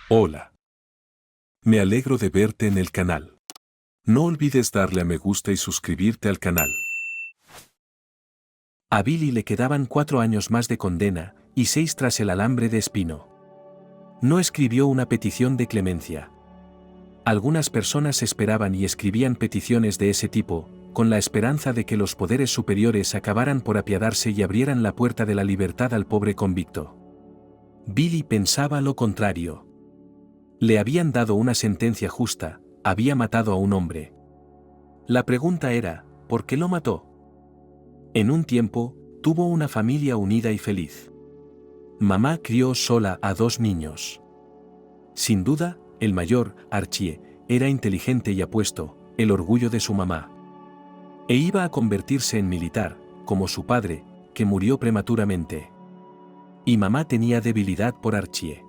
Hola. Me alegro de verte en el canal. No olvides darle a me gusta y suscribirte al canal. A Billy le quedaban 4 años más de condena, y 6 tras el alambre de espino. No escribió una petición de clemencia. Algunas personas esperaban y escribían peticiones de ese tipo, con la esperanza de que los poderes superiores acabaran por apiadarse y abrieran la puerta de la libertad al pobre convicto. Billy pensaba lo contrario. Le habían dado una sentencia justa, había matado a un hombre. La pregunta era, ¿por qué lo mató? En un tiempo, tuvo una familia unida y feliz. Mamá crió sola a 2 niños. Sin duda, el mayor, Archie, era inteligente y apuesto, el orgullo de su mamá. E iba a convertirse en militar, como su padre, que murió prematuramente. Y mamá tenía debilidad por Archie.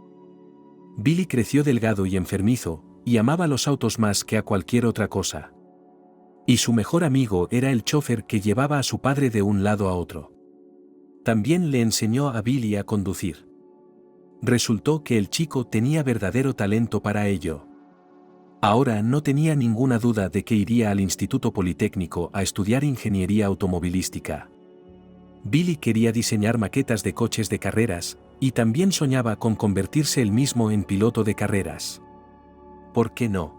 Billy creció delgado y enfermizo, y amaba los autos más que a cualquier otra cosa. Y su mejor amigo era el chofer que llevaba a su padre de un lado a otro. También le enseñó a Billy a conducir. Resultó que el chico tenía verdadero talento para ello. Ahora no tenía ninguna duda de que iría al Instituto Politécnico a estudiar ingeniería automovilística. Billy quería diseñar maquetas de coches de carreras, y también soñaba con convertirse él mismo en piloto de carreras. ¿Por qué no?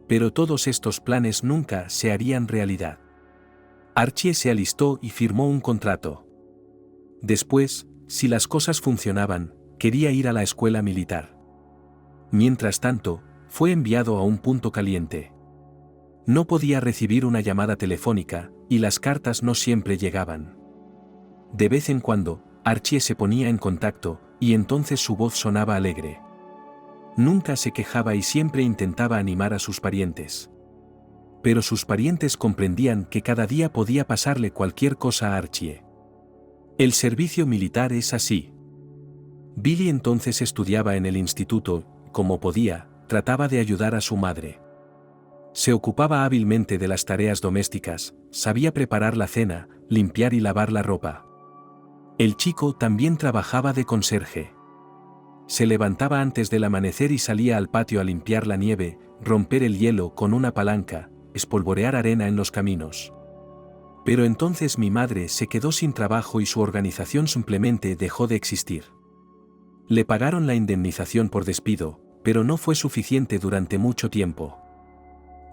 Pero todos estos planes nunca se harían realidad. Archie se alistó y firmó un contrato. Después, si las cosas funcionaban, quería ir a la escuela militar. Mientras tanto, fue enviado a un punto caliente. No podía recibir una llamada telefónica, y las cartas no siempre llegaban. De vez en cuando, Archie se ponía en contacto, y entonces su voz sonaba alegre. Nunca se quejaba y siempre intentaba animar a sus parientes. Pero sus parientes comprendían que cada día podía pasarle cualquier cosa a Archie. El servicio militar es así. Billy entonces estudiaba en el instituto, como podía, trataba de ayudar a su madre. Se ocupaba hábilmente de las tareas domésticas, sabía preparar la cena, limpiar y lavar la ropa. El chico también trabajaba de conserje. Se levantaba antes del amanecer y salía al patio a limpiar la nieve, romper el hielo con una palanca, espolvorear arena en los caminos. Pero entonces mi madre se quedó sin trabajo y su organización simplemente dejó de existir. Le pagaron la indemnización por despido, pero no fue suficiente durante mucho tiempo.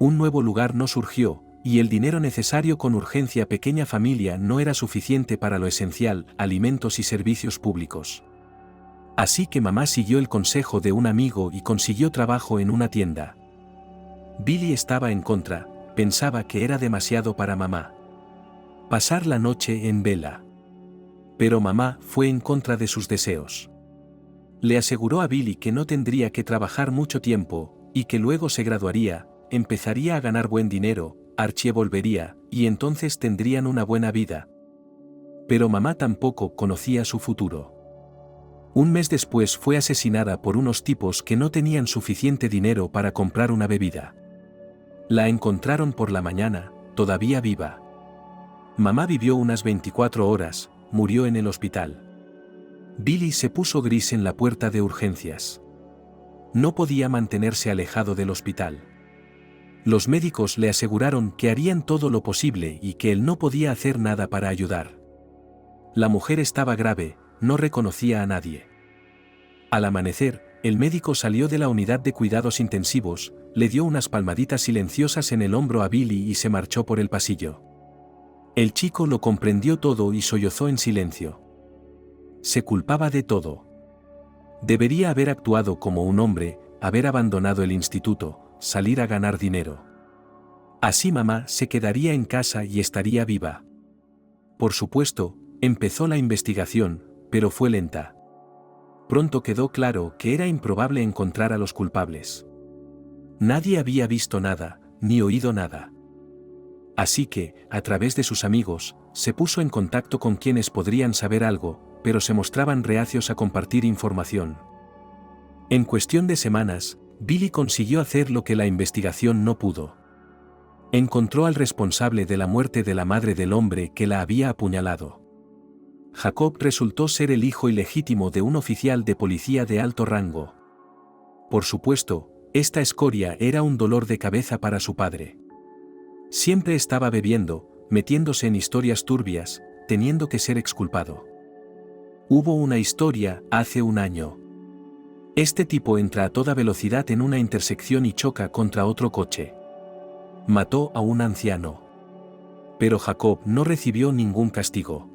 Un nuevo lugar no surgió, y el dinero necesario con urgencia pequeña familia no era suficiente para lo esencial, alimentos y servicios públicos. Así que mamá siguió el consejo de un amigo y consiguió trabajo en una tienda. Billy estaba en contra, pensaba que era demasiado para mamá. Pasar la noche en vela. Pero mamá fue en contra de sus deseos. Le aseguró a Billy que no tendría que trabajar mucho tiempo, y que luego se graduaría, empezaría a ganar buen dinero, Archie volvería, y entonces tendrían una buena vida. Pero mamá tampoco conocía su futuro. Un mes después fue asesinada por unos tipos que no tenían suficiente dinero para comprar una bebida. La encontraron por la mañana, todavía viva. Mamá vivió unas 24 horas, murió en el hospital. Billy se puso gris en la puerta de urgencias. No podía mantenerse alejado del hospital. Los médicos le aseguraron que harían todo lo posible y que él no podía hacer nada para ayudar. La mujer estaba grave, no reconocía a nadie. Al amanecer, el médico salió de la unidad de cuidados intensivos, le dio unas palmaditas silenciosas en el hombro a Billy y se marchó por el pasillo. El chico lo comprendió todo y sollozó en silencio. Se culpaba de todo. Debería haber actuado como un hombre, haber abandonado el instituto, salir a ganar dinero. Así mamá se quedaría en casa y estaría viva. Por supuesto, empezó la investigación, pero fue lenta. Pronto quedó claro que era improbable encontrar a los culpables. Nadie había visto nada, ni oído nada. Así que, a través de sus amigos, se puso en contacto con quienes podrían saber algo, pero se mostraban reacios a compartir información. En cuestión de semanas, Billy consiguió hacer lo que la investigación no pudo. Encontró al responsable de la muerte de la madre del hombre que la había apuñalado. Jacob resultó ser el hijo ilegítimo de un oficial de policía de alto rango. Por supuesto, esta escoria era un dolor de cabeza para su padre. Siempre estaba bebiendo, metiéndose en historias turbias, teniendo que ser exculpado. Hubo una historia hace un año. Este tipo entra a toda velocidad en una intersección y choca contra otro coche. Mató a un anciano. Pero Jacob no recibió ningún castigo.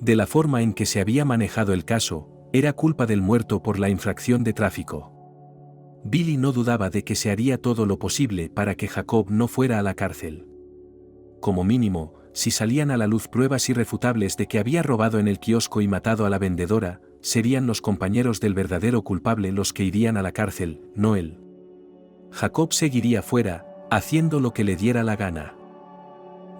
De la forma en que se había manejado el caso, era culpa del muerto por la infracción de tráfico. Billy no dudaba de que se haría todo lo posible para que Jacob no fuera a la cárcel. Como mínimo, si salían a la luz pruebas irrefutables de que había robado en el kiosco y matado a la vendedora, serían los compañeros del verdadero culpable los que irían a la cárcel, no él. Jacob seguiría fuera, haciendo lo que le diera la gana.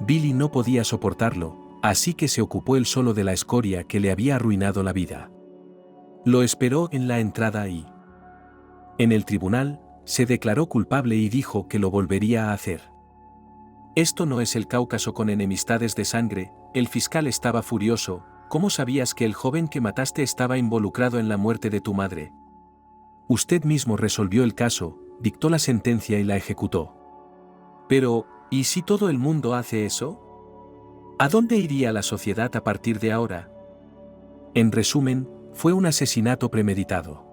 Billy no podía soportarlo, así que se ocupó él solo de la escoria que le había arruinado la vida. Lo esperó en la entrada y... En el tribunal, se declaró culpable y dijo que lo volvería a hacer. Esto no es el Cáucaso con enemistades de sangre, el fiscal estaba furioso. ¿Cómo sabías que el joven que mataste estaba involucrado en la muerte de tu madre? Usted mismo resolvió el caso, dictó la sentencia y la ejecutó. Pero, ¿y si todo el mundo hace eso? ¿A dónde iría la sociedad a partir de ahora? En resumen, fue un asesinato premeditado.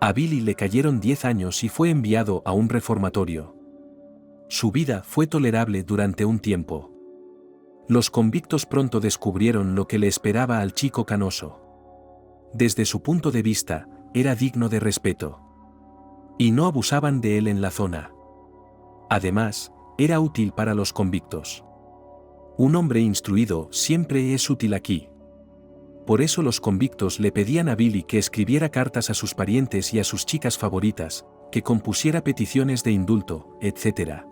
A Billy le cayeron 10 años y fue enviado a un reformatorio. Su vida fue tolerable durante un tiempo. Los convictos pronto descubrieron lo que le esperaba al chico canoso. Desde su punto de vista, era digno de respeto. Y no abusaban de él en la zona. Además, era útil para los convictos. Un hombre instruido siempre es útil aquí. Por eso los convictos le pedían a Billy que escribiera cartas a sus parientes y a sus chicas favoritas, que compusiera peticiones de indulto, etc.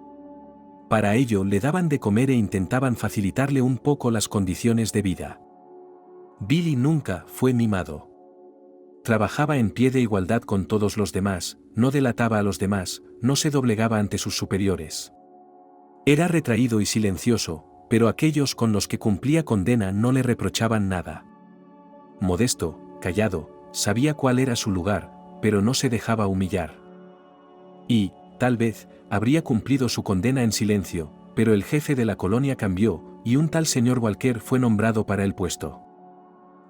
Para ello le daban de comer e intentaban facilitarle un poco las condiciones de vida. Billy nunca fue mimado. Trabajaba en pie de igualdad con todos los demás, no delataba a los demás, no se doblegaba ante sus superiores. Era retraído y silencioso, pero aquellos con los que cumplía condena no le reprochaban nada. Modesto, callado, sabía cuál era su lugar, pero no se dejaba humillar. Y, tal vez, habría cumplido su condena en silencio, pero el jefe de la colonia cambió, y un tal señor Walker fue nombrado para el puesto.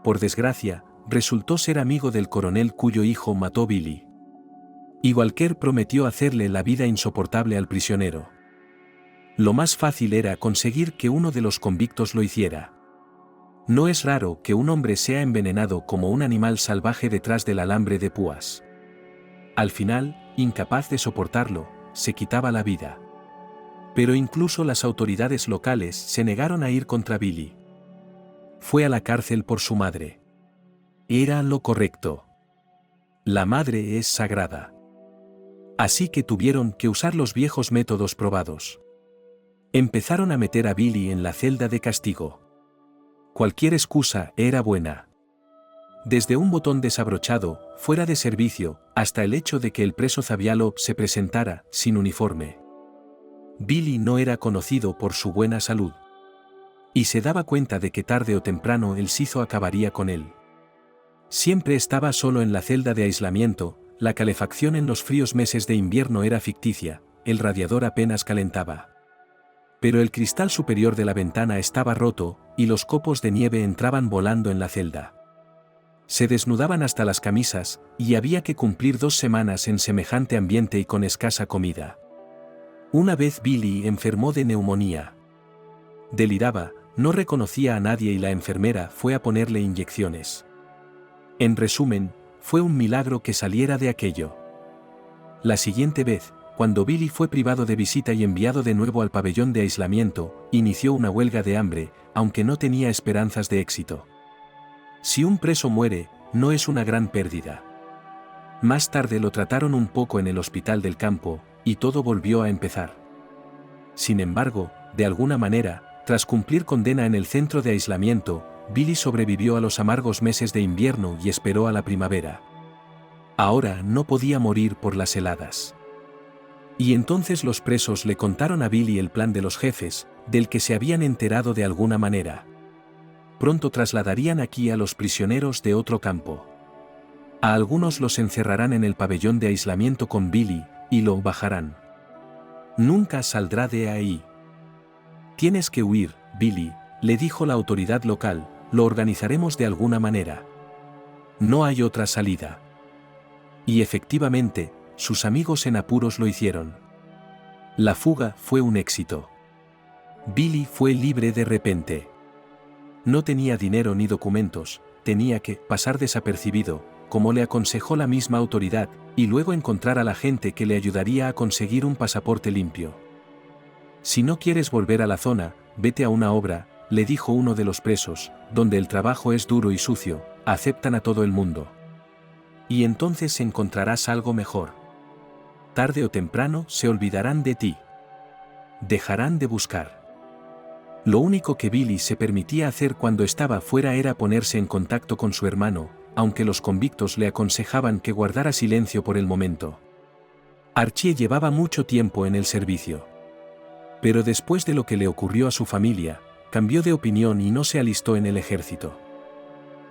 Por desgracia, resultó ser amigo del coronel cuyo hijo mató Billy. Y Walker prometió hacerle la vida insoportable al prisionero. Lo más fácil era conseguir que uno de los convictos lo hiciera. No es raro que un hombre sea envenenado como un animal salvaje detrás del alambre de púas. Al final, incapaz de soportarlo, se quitaba la vida. Pero incluso las autoridades locales se negaron a ir contra Billy. Fue a la cárcel por su madre. Era lo correcto. La madre es sagrada. Así que tuvieron que usar los viejos métodos probados. Empezaron a meter a Billy en la celda de castigo. Cualquier excusa era buena. Desde un botón desabrochado, fuera de servicio, hasta el hecho de que el preso Zavialov se presentara sin uniforme. Billy no era conocido por su buena salud. Y se daba cuenta de que tarde o temprano el sizo acabaría con él. Siempre estaba solo en la celda de aislamiento, la calefacción en los fríos meses de invierno era ficticia, el radiador apenas calentaba. Pero el cristal superior de la ventana estaba roto, y los copos de nieve entraban volando en la celda. Se desnudaban hasta las camisas, y había que cumplir 2 semanas en semejante ambiente y con escasa comida. Una vez Billy enfermó de neumonía. Deliraba, no reconocía a nadie y la enfermera fue a ponerle inyecciones. En resumen, fue un milagro que saliera de aquello. La siguiente vez, cuando Billy fue privado de visita y enviado de nuevo al pabellón de aislamiento, inició una huelga de hambre, aunque no tenía esperanzas de éxito. Si un preso muere, no es una gran pérdida. Más tarde lo trataron un poco en el hospital del campo, y todo volvió a empezar. Sin embargo, de alguna manera, tras cumplir condena en el centro de aislamiento, Billy sobrevivió a los amargos meses de invierno y esperó a la primavera. Ahora no podía morir por las heladas. Y entonces los presos le contaron a Billy el plan de los jefes, del que se habían enterado de alguna manera. Pronto trasladarían aquí a los prisioneros de otro campo. A algunos los encerrarán en el pabellón de aislamiento con Billy, y lo bajarán. Nunca saldrá de ahí. Tienes que huir, Billy, le dijo la autoridad local, lo organizaremos de alguna manera. No hay otra salida. Y efectivamente, sus amigos en apuros lo hicieron. La fuga fue un éxito. Billy fue libre de repente. No tenía dinero ni documentos, tenía que pasar desapercibido, como le aconsejó la misma autoridad, y luego encontrar a la gente que le ayudaría a conseguir un pasaporte limpio. Si no quieres volver a la zona, vete a una obra, le dijo uno de los presos, donde el trabajo es duro y sucio, aceptan a todo el mundo. Y entonces encontrarás algo mejor. Tarde o temprano se olvidarán de ti. Dejarán de buscar. Lo único que Billy se permitía hacer cuando estaba fuera era ponerse en contacto con su hermano, aunque los convictos le aconsejaban que guardara silencio por el momento. Archie llevaba mucho tiempo en el servicio. Pero después de lo que le ocurrió a su familia, cambió de opinión y no se alistó en el ejército.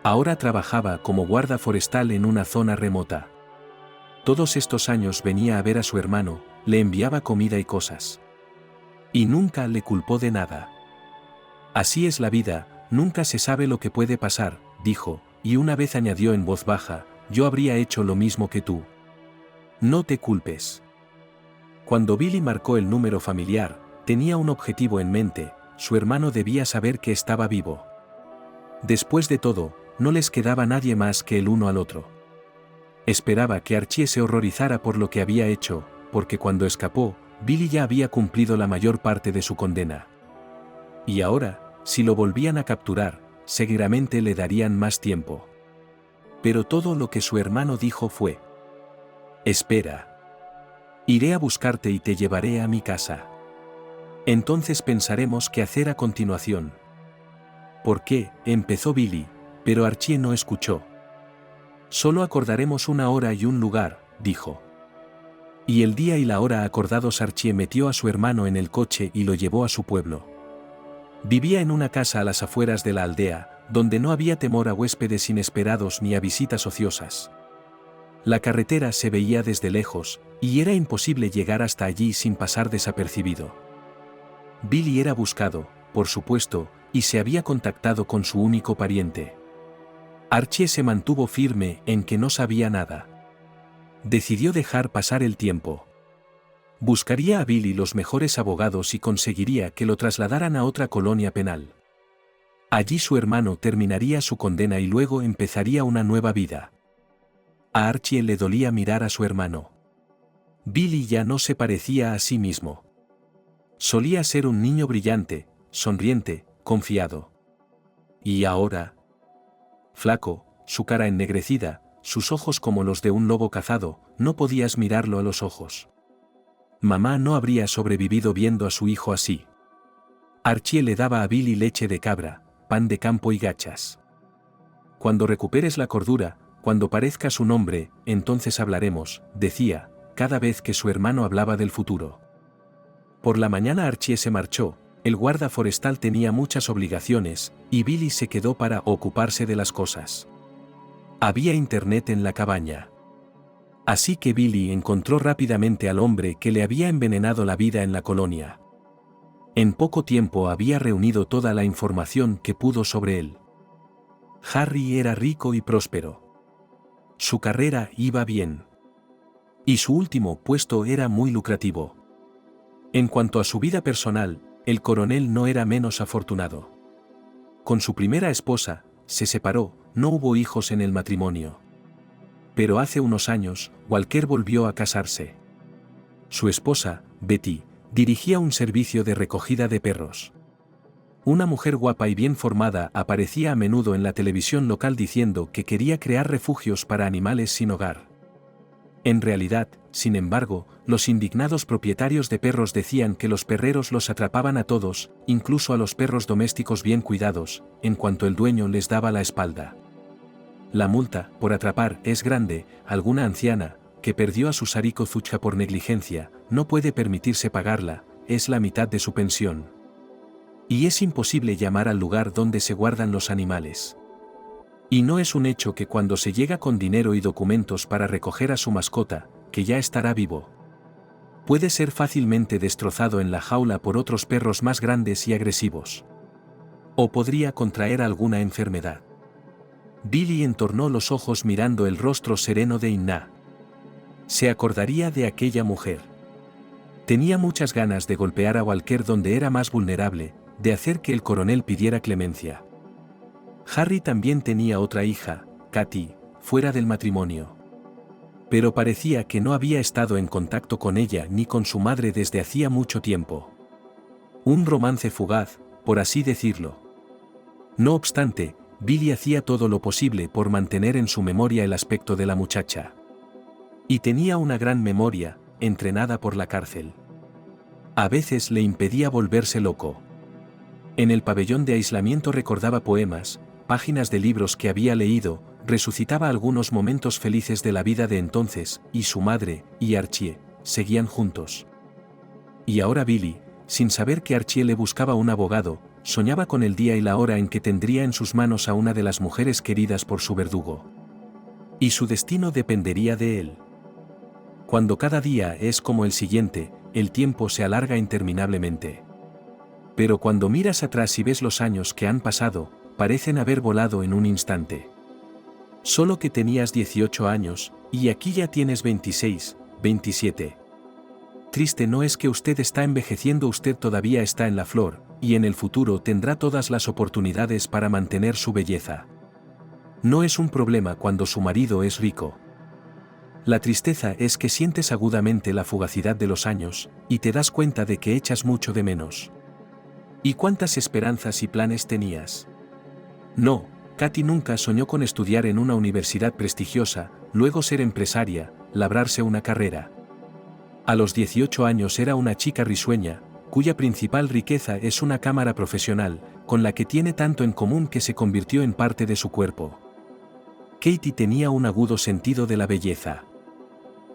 Ahora trabajaba como guarda forestal en una zona remota. Todos estos años venía a ver a su hermano, le enviaba comida y cosas. Y nunca le culpó de nada. Así es la vida, nunca se sabe lo que puede pasar, dijo, y una vez añadió en voz baja, yo habría hecho lo mismo que tú. No te culpes. Cuando Billy marcó el número familiar, tenía un objetivo en mente, su hermano debía saber que estaba vivo. Después de todo, no les quedaba nadie más que el uno al otro. Esperaba que Archie se horrorizara por lo que había hecho, porque cuando escapó, Billy ya había cumplido la mayor parte de su condena. Y ahora, si lo volvían a capturar, seguramente le darían más tiempo. Pero todo lo que su hermano dijo fue: espera. Iré a buscarte y te llevaré a mi casa. Entonces pensaremos qué hacer a continuación. ¿Por qué? Empezó Billy, pero Archie no escuchó. Solo acordaremos una hora y un lugar, dijo. Y el día y la hora acordados Archie metió a su hermano en el coche y lo llevó a su pueblo. Vivía en una casa a las afueras de la aldea, donde no había temor a huéspedes inesperados ni a visitas ociosas. La carretera se veía desde lejos, y era imposible llegar hasta allí sin pasar desapercibido. Billy era buscado, por supuesto, y se había contactado con su único pariente. Archie se mantuvo firme en que no sabía nada. Decidió dejar pasar el tiempo. Buscaría a Billy los mejores abogados y conseguiría que lo trasladaran a otra colonia penal. Allí su hermano terminaría su condena y luego empezaría una nueva vida. A Archie le dolía mirar a su hermano. Billy ya no se parecía a sí mismo. Solía ser un niño brillante, sonriente, confiado. Y ahora, flaco, su cara ennegrecida, sus ojos como los de un lobo cazado, no podías mirarlo a los ojos. Mamá no habría sobrevivido viendo a su hijo así. Archie le daba a Billy leche de cabra, pan de campo y gachas. Cuando recuperes la cordura, cuando parezcas un hombre, entonces hablaremos, decía, cada vez que su hermano hablaba del futuro. Por la mañana Archie se marchó, el guarda forestal tenía muchas obligaciones, y Billy se quedó para ocuparse de las cosas. Había internet en la cabaña. Así que Billy encontró rápidamente al hombre que le había envenenado la vida en la colonia. En poco tiempo había reunido toda la información que pudo sobre él. Harry era rico y próspero. Su carrera iba bien. Y su último puesto era muy lucrativo. En cuanto a su vida personal, el coronel no era menos afortunado. Con su primera esposa, se separó, no hubo hijos en el matrimonio. Pero hace unos años, Walker volvió a casarse. Su esposa, Betty, dirigía un servicio de recogida de perros. Una mujer guapa y bien formada aparecía a menudo en la televisión local diciendo que quería crear refugios para animales sin hogar. En realidad, sin embargo, los indignados propietarios de perros decían que los perreros los atrapaban a todos, incluso a los perros domésticos bien cuidados, en cuanto el dueño les daba la espalda. La multa, por atrapar, es grande. Alguna anciana, que perdió a su Sariko Zuchka por negligencia, no puede permitirse pagarla, es la mitad de su pensión. Y es imposible llamar al lugar donde se guardan los animales. Y no es un hecho que cuando se llega con dinero y documentos para recoger a su mascota, que ya estará vivo, puede ser fácilmente destrozado en la jaula por otros perros más grandes y agresivos. O podría contraer alguna enfermedad. Billy entornó los ojos mirando el rostro sereno de Inna. Se acordaría de aquella mujer. Tenía muchas ganas de golpear a Walker donde era más vulnerable, de hacer que el coronel pidiera clemencia. Harry también tenía otra hija, Katy, fuera del matrimonio. Pero parecía que no había estado en contacto con ella ni con su madre desde hacía mucho tiempo. Un romance fugaz, por así decirlo. No obstante, Billy hacía todo lo posible por mantener en su memoria el aspecto de la muchacha. Y tenía una gran memoria, entrenada por la cárcel. A veces le impedía volverse loco. En el pabellón de aislamiento recordaba poemas, páginas de libros que había leído, resucitaba algunos momentos felices de la vida de entonces, y su madre, y Archie, seguían juntos. Y ahora Billy, sin saber que Archie le buscaba un abogado, soñaba con el día y la hora en que tendría en sus manos a una de las mujeres queridas por su verdugo. Y su destino dependería de él. Cuando cada día es como el siguiente, el tiempo se alarga interminablemente. Pero cuando miras atrás y ves los años que han pasado, parecen haber volado en un instante. Solo que tenías 18 años, y aquí ya tienes 26, 27. Triste no es que usted está envejeciendo, usted todavía está en la flor, y en el futuro tendrá todas las oportunidades para mantener su belleza. No es un problema cuando su marido es rico. La tristeza es que sientes agudamente la fugacidad de los años, y te das cuenta de que echas mucho de menos. ¿Y cuántas esperanzas y planes tenías? No, Katy nunca soñó con estudiar en una universidad prestigiosa, luego ser empresaria, labrarse una carrera. A los 18 años era una chica risueña, cuya principal riqueza es una cámara profesional, con la que tiene tanto en común que se convirtió en parte de su cuerpo. Katy tenía un agudo sentido de la belleza.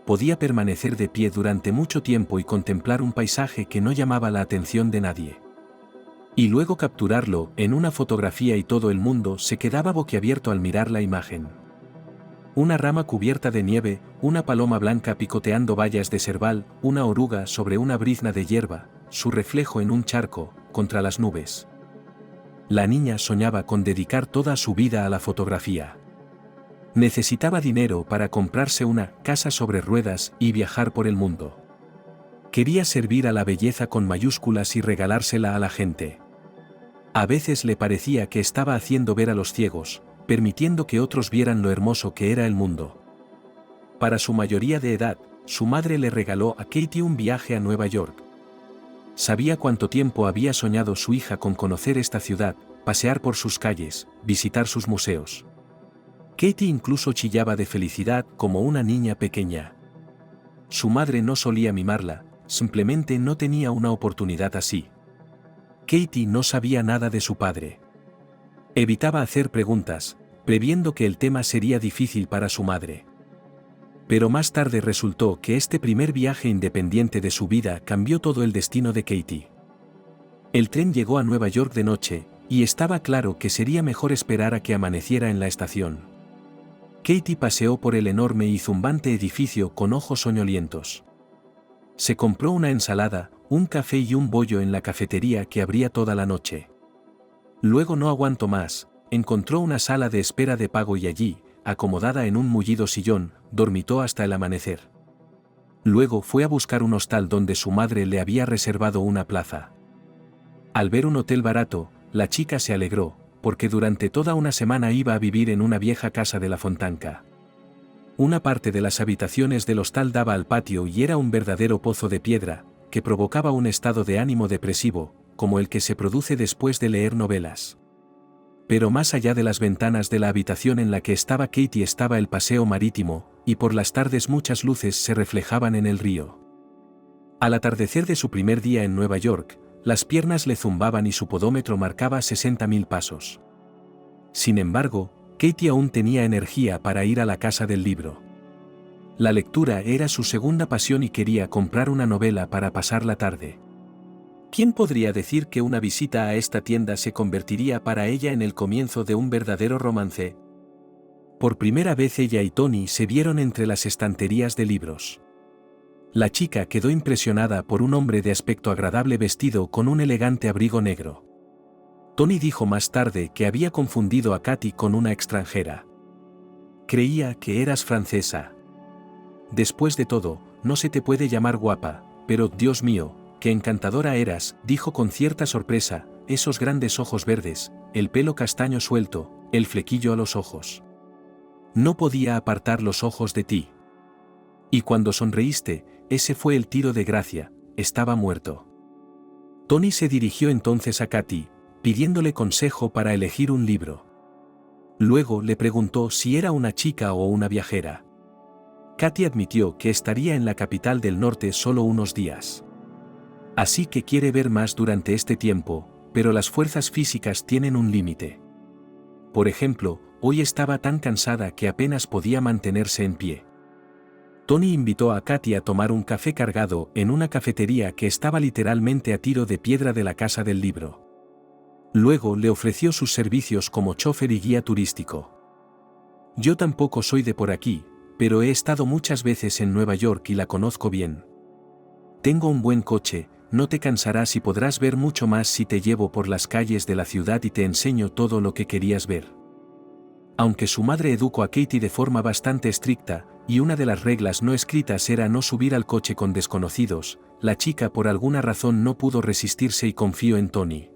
Podía permanecer de pie durante mucho tiempo y contemplar un paisaje que no llamaba la atención de nadie. Y luego capturarlo en una fotografía y todo el mundo se quedaba boquiabierto al mirar la imagen. Una rama cubierta de nieve, una paloma blanca picoteando bayas de serval, una oruga sobre una brizna de hierba, su reflejo en un charco, contra las nubes. La niña soñaba con dedicar toda su vida a la fotografía. Necesitaba dinero para comprarse una casa sobre ruedas y viajar por el mundo. Quería servir a la belleza con mayúsculas y regalársela a la gente. A veces le parecía que estaba haciendo ver a los ciegos, permitiendo que otros vieran lo hermoso que era el mundo. Para su mayoría de edad, su madre le regaló a Katy un viaje a Nueva York. Sabía cuánto tiempo había soñado su hija con conocer esta ciudad, pasear por sus calles, visitar sus museos. Katy incluso chillaba de felicidad como una niña pequeña. Su madre no solía mimarla, simplemente no tenía una oportunidad así. Katy no sabía nada de su padre. Evitaba hacer preguntas, previendo que el tema sería difícil para su madre. Pero más tarde resultó que este primer viaje independiente de su vida cambió todo el destino de Katy. El tren llegó a Nueva York de noche, y estaba claro que sería mejor esperar a que amaneciera en la estación. Katy paseó por el enorme y zumbante edificio con ojos soñolientos. Se compró una ensalada, un café y un bollo en la cafetería que abría toda la noche. Luego no aguantó más, encontró una sala de espera de pago y allí, acomodada en un mullido sillón, dormitó hasta el amanecer. Luego fue a buscar un hostal donde su madre le había reservado una plaza. Al ver un hotel barato, la chica se alegró, porque durante toda una semana iba a vivir en una vieja casa de la Fontanca. Una parte de las habitaciones del hostal daba al patio y era un verdadero pozo de piedra, que provocaba un estado de ánimo depresivo, como el que se produce después de leer novelas. Pero más allá de las ventanas de la habitación en la que estaba Katy estaba el paseo marítimo, y por las tardes muchas luces se reflejaban en el río. Al atardecer de su primer día en Nueva York, las piernas le zumbaban y su podómetro marcaba 60.000 pasos. Sin embargo, Katy aún tenía energía para ir a la casa del libro. La lectura era su segunda pasión y quería comprar una novela para pasar la tarde. ¿Quién podría decir que una visita a esta tienda se convertiría para ella en el comienzo de un verdadero romance? Por primera vez ella y Tony se vieron entre las estanterías de libros. La chica quedó impresionada por un hombre de aspecto agradable vestido con un elegante abrigo negro. Tony dijo más tarde que había confundido a Katy con una extranjera. Creía que eras francesa. Después de todo, no se te puede llamar guapa, pero, Dios mío, qué encantadora eras, dijo con cierta sorpresa, esos grandes ojos verdes, el pelo castaño suelto, el flequillo a los ojos. No podía apartar los ojos de ti. Y cuando sonreíste, ese fue el tiro de gracia, estaba muerto. Tony se dirigió entonces a Katy, pidiéndole consejo para elegir un libro. Luego le preguntó si era una chica o una viajera. Katy admitió que estaría en la capital del norte solo unos días. Así que quiere ver más durante este tiempo, pero las fuerzas físicas tienen un límite. Por ejemplo, hoy estaba tan cansada que apenas podía mantenerse en pie. Tony invitó a Katy a tomar un café cargado en una cafetería que estaba literalmente a tiro de piedra de la Casa del Libro. Luego le ofreció sus servicios como chofer y guía turístico. Yo tampoco soy de por aquí, pero he estado muchas veces en Nueva York y la conozco bien. Tengo un buen coche, no te cansarás y podrás ver mucho más si te llevo por las calles de la ciudad y te enseño todo lo que querías ver. Aunque su madre educó a Katy de forma bastante estricta, y una de las reglas no escritas era no subir al coche con desconocidos, la chica por alguna razón no pudo resistirse y confió en Tony.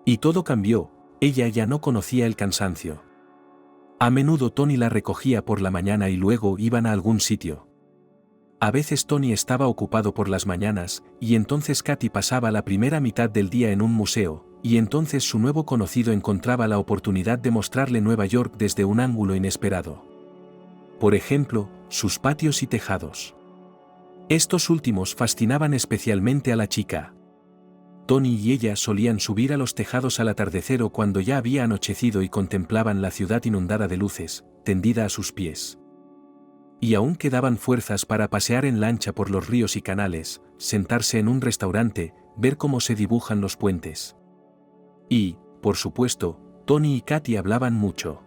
Y todo cambió, ella ya no conocía el cansancio. A menudo Tony la recogía por la mañana y luego iban a algún sitio. A veces Tony estaba ocupado por las mañanas, y entonces Katy pasaba la primera mitad del día en un museo, y entonces su nuevo conocido encontraba la oportunidad de mostrarle Nueva York desde un ángulo inesperado. Por ejemplo, sus patios y tejados. Estos últimos fascinaban especialmente a la chica. Tony y ella solían subir a los tejados al atardecer o cuando ya había anochecido y contemplaban la ciudad inundada de luces, tendida a sus pies. Y aún quedaban fuerzas para pasear en lancha por los ríos y canales, sentarse en un restaurante, ver cómo se dibujan los puentes. Y, por supuesto, Tony y Katy hablaban mucho.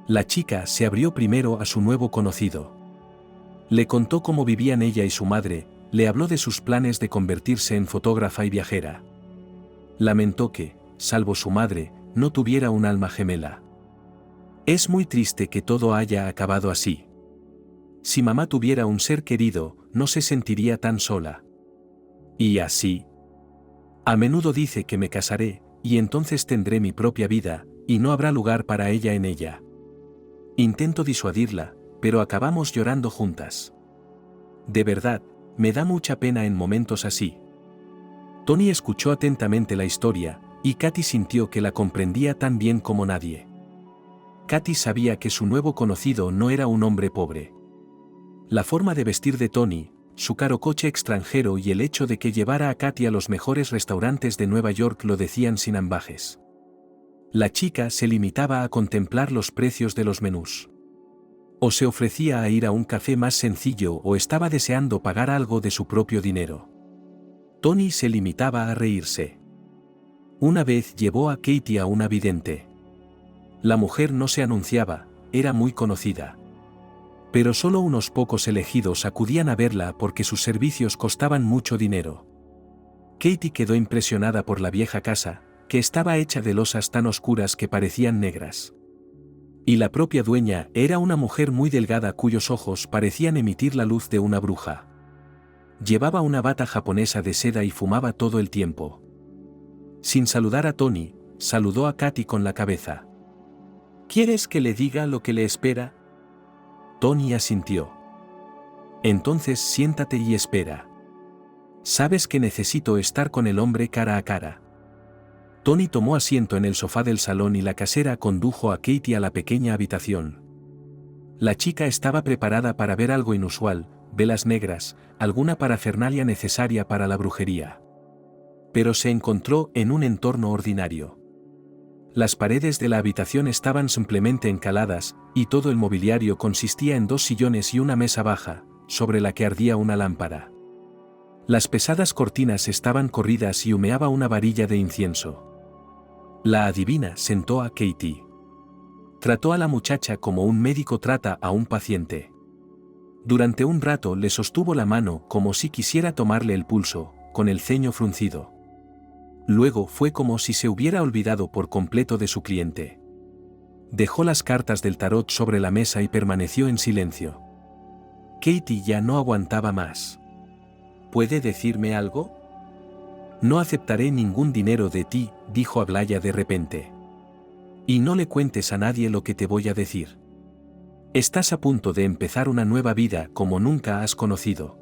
La chica se abrió primero a su nuevo conocido. Le contó cómo vivían ella y su madre, le habló de sus planes de convertirse en fotógrafa y viajera. Lamentó que, salvo su madre, no tuviera un alma gemela. Es muy triste que todo haya acabado así. Si mamá tuviera un ser querido, no se sentiría tan sola. Y así. A menudo dice que me casaré, y entonces tendré mi propia vida, y no habrá lugar para ella en ella. Intento disuadirla, pero acabamos llorando juntas. De verdad, me da mucha pena en momentos así. Tony escuchó atentamente la historia, y Katy sintió que la comprendía tan bien como nadie. Katy sabía que su nuevo conocido no era un hombre pobre. La forma de vestir de Tony, su caro coche extranjero y el hecho de que llevara a Katy a los mejores restaurantes de Nueva York lo decían sin ambajes. La chica se limitaba a contemplar los precios de los menús. O se ofrecía a ir a un café más sencillo o estaba deseando pagar algo de su propio dinero. Tony se limitaba a reírse. Una vez llevó a Katy a una vidente. La mujer no se anunciaba, era muy conocida. Pero solo unos pocos elegidos acudían a verla porque sus servicios costaban mucho dinero. Katy quedó impresionada por la vieja casa, que estaba hecha de losas tan oscuras que parecían negras. Y la propia dueña era una mujer muy delgada cuyos ojos parecían emitir la luz de una bruja. Llevaba una bata japonesa de seda y fumaba todo el tiempo. Sin saludar a Tony, saludó a Katy con la cabeza. ¿Quieres que le diga lo que le espera? Tony asintió. Entonces siéntate y espera. Sabes que necesito estar con el hombre cara a cara. Tony tomó asiento en el sofá del salón y la casera condujo a Katy a la pequeña habitación. La chica estaba preparada para ver algo inusual, velas negras, alguna parafernalia necesaria para la brujería. Pero se encontró en un entorno ordinario. Las paredes de la habitación estaban simplemente encaladas, y todo el mobiliario consistía en 2 sillones y una mesa baja, sobre la que ardía una lámpara. Las pesadas cortinas estaban corridas y humeaba una varilla de incienso. La adivina sentó a Katy. Trató a la muchacha como un médico trata a un paciente. Durante un rato le sostuvo la mano como si quisiera tomarle el pulso, con el ceño fruncido. Luego fue como si se hubiera olvidado por completo de su cliente. Dejó las cartas del tarot sobre la mesa y permaneció en silencio. Katie ya no aguantaba más. ¿Puede decirme algo? No aceptaré ningún dinero de ti, dijo Aglaya de repente. Y no le cuentes a nadie lo que te voy a decir. Estás a punto de empezar una nueva vida como nunca has conocido.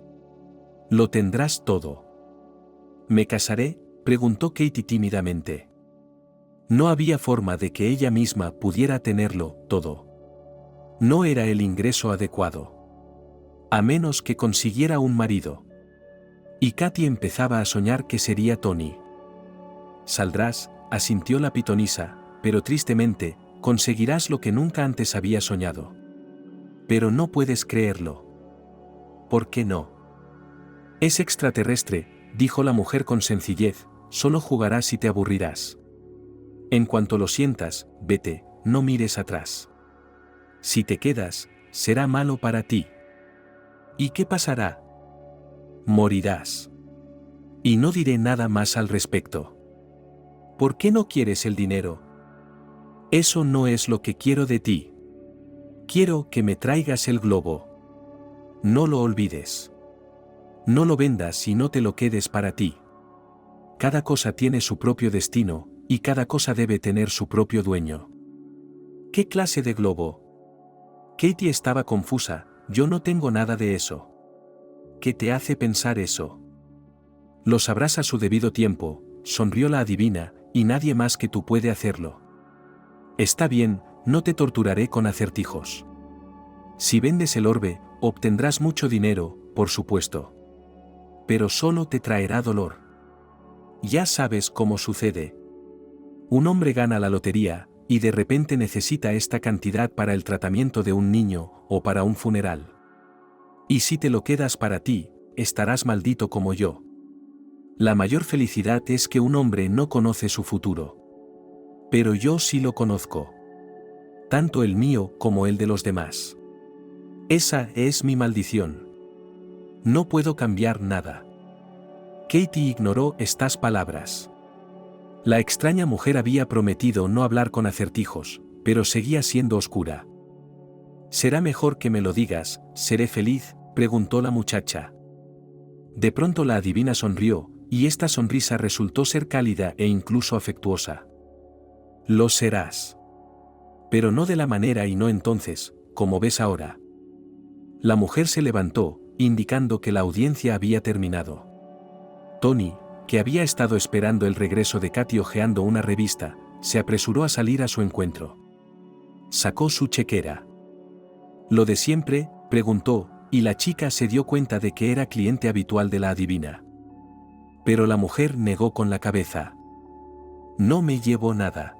Lo tendrás todo. ¿Me casaré?, preguntó Katie tímidamente. No había forma de que ella misma pudiera tenerlo todo. No era el ingreso adecuado. A menos que consiguiera un marido. Y Katie empezaba a soñar que sería Tony. Saldrás, asintió la pitonisa, pero tristemente, conseguirás lo que nunca antes había soñado. Pero no puedes creerlo. ¿Por qué no? Es extraterrestre, dijo la mujer con sencillez, solo jugarás y te aburrirás. En cuanto lo sientas, vete, no mires atrás. Si te quedas, será malo para ti. ¿Y qué pasará? Morirás. Y no diré nada más al respecto. ¿Por qué no quieres el dinero? Eso no es lo que quiero de ti. Quiero que me traigas el globo. No lo olvides. No lo vendas y no te lo quedes para ti. Cada cosa tiene su propio destino, y cada cosa debe tener su propio dueño. ¿Qué clase de globo? Katie estaba confusa, yo no tengo nada de eso. ¿Qué te hace pensar eso? Lo sabrás a su debido tiempo, sonrió la adivina, y nadie más que tú puede hacerlo. Está bien, no te torturaré con acertijos. Si vendes el orbe, obtendrás mucho dinero, por supuesto. Pero solo te traerá dolor. Ya sabes cómo sucede. Un hombre gana la lotería, y de repente necesita esta cantidad para el tratamiento de un niño, o para un funeral. Y si te lo quedas para ti, estarás maldito como yo. La mayor felicidad es que un hombre no conoce su futuro. Pero yo sí lo conozco. Tanto el mío como el de los demás. Esa es mi maldición. No puedo cambiar nada. Katie ignoró estas palabras. La extraña mujer había prometido no hablar con acertijos, pero seguía siendo oscura. «¿Será mejor que me lo digas, seré feliz?», preguntó la muchacha. De pronto la adivina sonrió, y esta sonrisa resultó ser cálida e incluso afectuosa. «Lo serás. Pero no de la manera y no entonces, como ves ahora». La mujer se levantó, indicando que la audiencia había terminado. Tony, que había estado esperando el regreso de Katie hojeando una revista, se apresuró a salir a su encuentro. Sacó su chequera. «¿Lo de siempre?», preguntó, y la chica se dio cuenta de que era cliente habitual de la adivina. Pero la mujer negó con la cabeza. «No me llevo nada.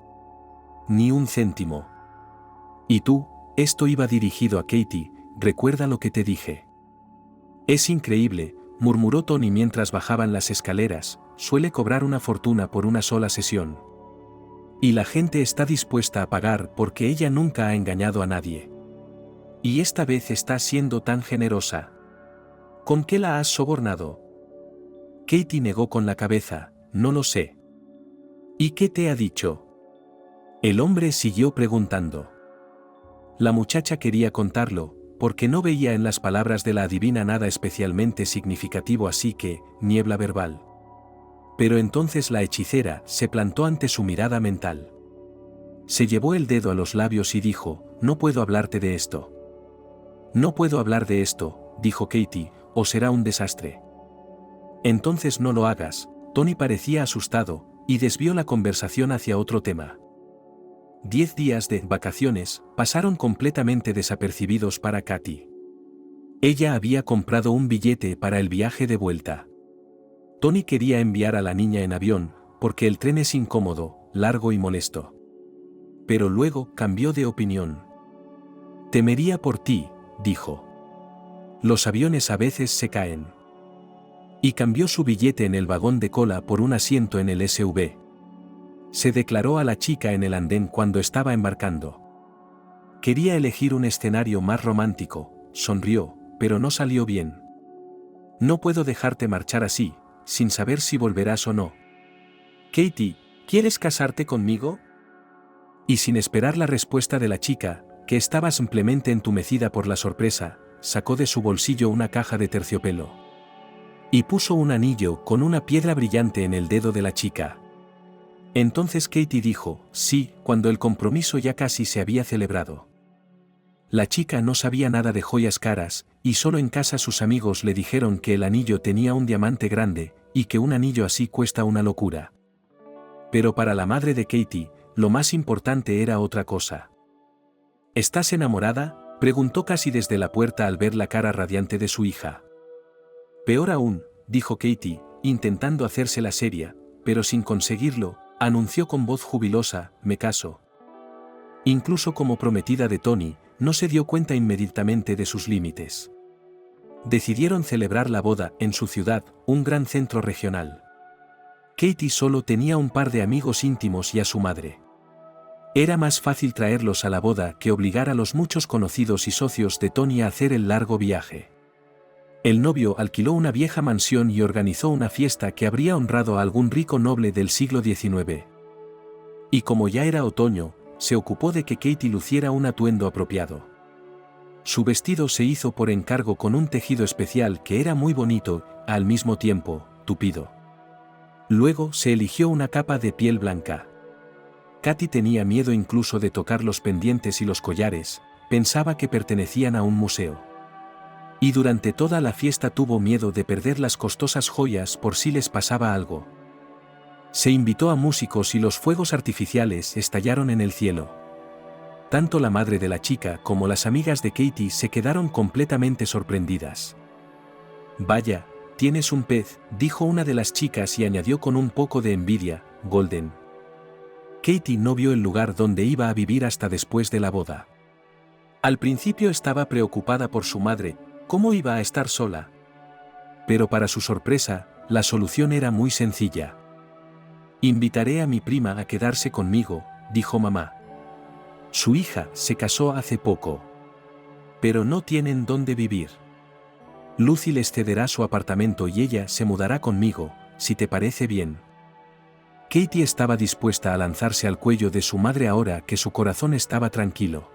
Ni un céntimo». «¿Y tú?», esto iba dirigido a Katie, «recuerda lo que te dije». «Es increíble», murmuró Tony mientras bajaban las escaleras, «suele cobrar una fortuna por una sola sesión. Y la gente está dispuesta a pagar porque ella nunca ha engañado a nadie. Y esta vez está siendo tan generosa. ¿Con qué la has sobornado?». Katie negó con la cabeza, «No lo sé». «¿Y qué te ha dicho?». El hombre siguió preguntando. La muchacha quería contarlo, porque no veía en las palabras de la adivina nada especialmente significativo, así que, niebla verbal. Pero entonces la hechicera se plantó ante su mirada mental. Se llevó el dedo a los labios y dijo, «No puedo hablarte de esto». «No puedo hablar de esto», dijo Katie, «o será un desastre». «Entonces no lo hagas», Tony parecía asustado, y desvió la conversación hacia otro tema. 10 días de vacaciones pasaron completamente desapercibidos para Katie. Ella había comprado un billete para el viaje de vuelta. Tony quería enviar a la niña en avión, porque el tren es incómodo, largo y molesto. Pero luego cambió de opinión. «Temería por ti», dijo. «Los aviones a veces se caen». Y cambió su billete en el vagón de cola por un asiento en el SUV. Se declaró a la chica en el andén cuando estaba embarcando. Quería elegir un escenario más romántico, sonrió, pero no salió bien. No puedo dejarte marchar así, sin saber si volverás o no. Katie, ¿quieres casarte conmigo? Y sin esperar la respuesta de la chica, que estaba simplemente entumecida por la sorpresa, sacó de su bolsillo una caja de terciopelo. Y puso un anillo con una piedra brillante en el dedo de la chica. Entonces Katie dijo, sí, cuando el compromiso ya casi se había celebrado. La chica no sabía nada de joyas caras, y solo en casa sus amigos le dijeron que el anillo tenía un diamante grande, y que un anillo así cuesta una locura. Pero para la madre de Katie, lo más importante era otra cosa. ¿Estás enamorada?, preguntó casi desde la puerta al ver la cara radiante de su hija. Peor aún, dijo Katie, intentando hacérsela seria, pero sin conseguirlo, anunció con voz jubilosa, me caso. Incluso como prometida de Tony, no se dio cuenta inmediatamente de sus límites. Decidieron celebrar la boda en su ciudad, un gran centro regional. Katie solo tenía un par de amigos íntimos y a su madre. Era más fácil traerlos a la boda que obligar a los muchos conocidos y socios de Tony a hacer el largo viaje. El novio alquiló una vieja mansión y organizó una fiesta que habría honrado a algún rico noble del siglo XIX. Y como ya era otoño, se ocupó de que Katie luciera un atuendo apropiado. Su vestido se hizo por encargo con un tejido especial que era muy bonito, al mismo tiempo, tupido. Luego se eligió una capa de piel blanca. Katy tenía miedo incluso de tocar los pendientes y los collares, pensaba que pertenecían a un museo. Y durante toda la fiesta tuvo miedo de perder las costosas joyas por si les pasaba algo. Se invitó a músicos y los fuegos artificiales estallaron en el cielo. Tanto la madre de la chica como las amigas de Katie se quedaron completamente sorprendidas. Vaya, tienes un pez, dijo una de las chicas y añadió con un poco de envidia, Golden. Katie no vio el lugar donde iba a vivir hasta después de la boda. Al principio estaba preocupada por su madre, ¿cómo iba a estar sola? Pero para su sorpresa, la solución era muy sencilla. Invitaré a mi prima a quedarse conmigo, dijo mamá. Su hija se casó hace poco. Pero no tienen dónde vivir. Lucy les cederá su apartamento y ella se mudará conmigo, si te parece bien. Katie estaba dispuesta a lanzarse al cuello de su madre ahora que su corazón estaba tranquilo.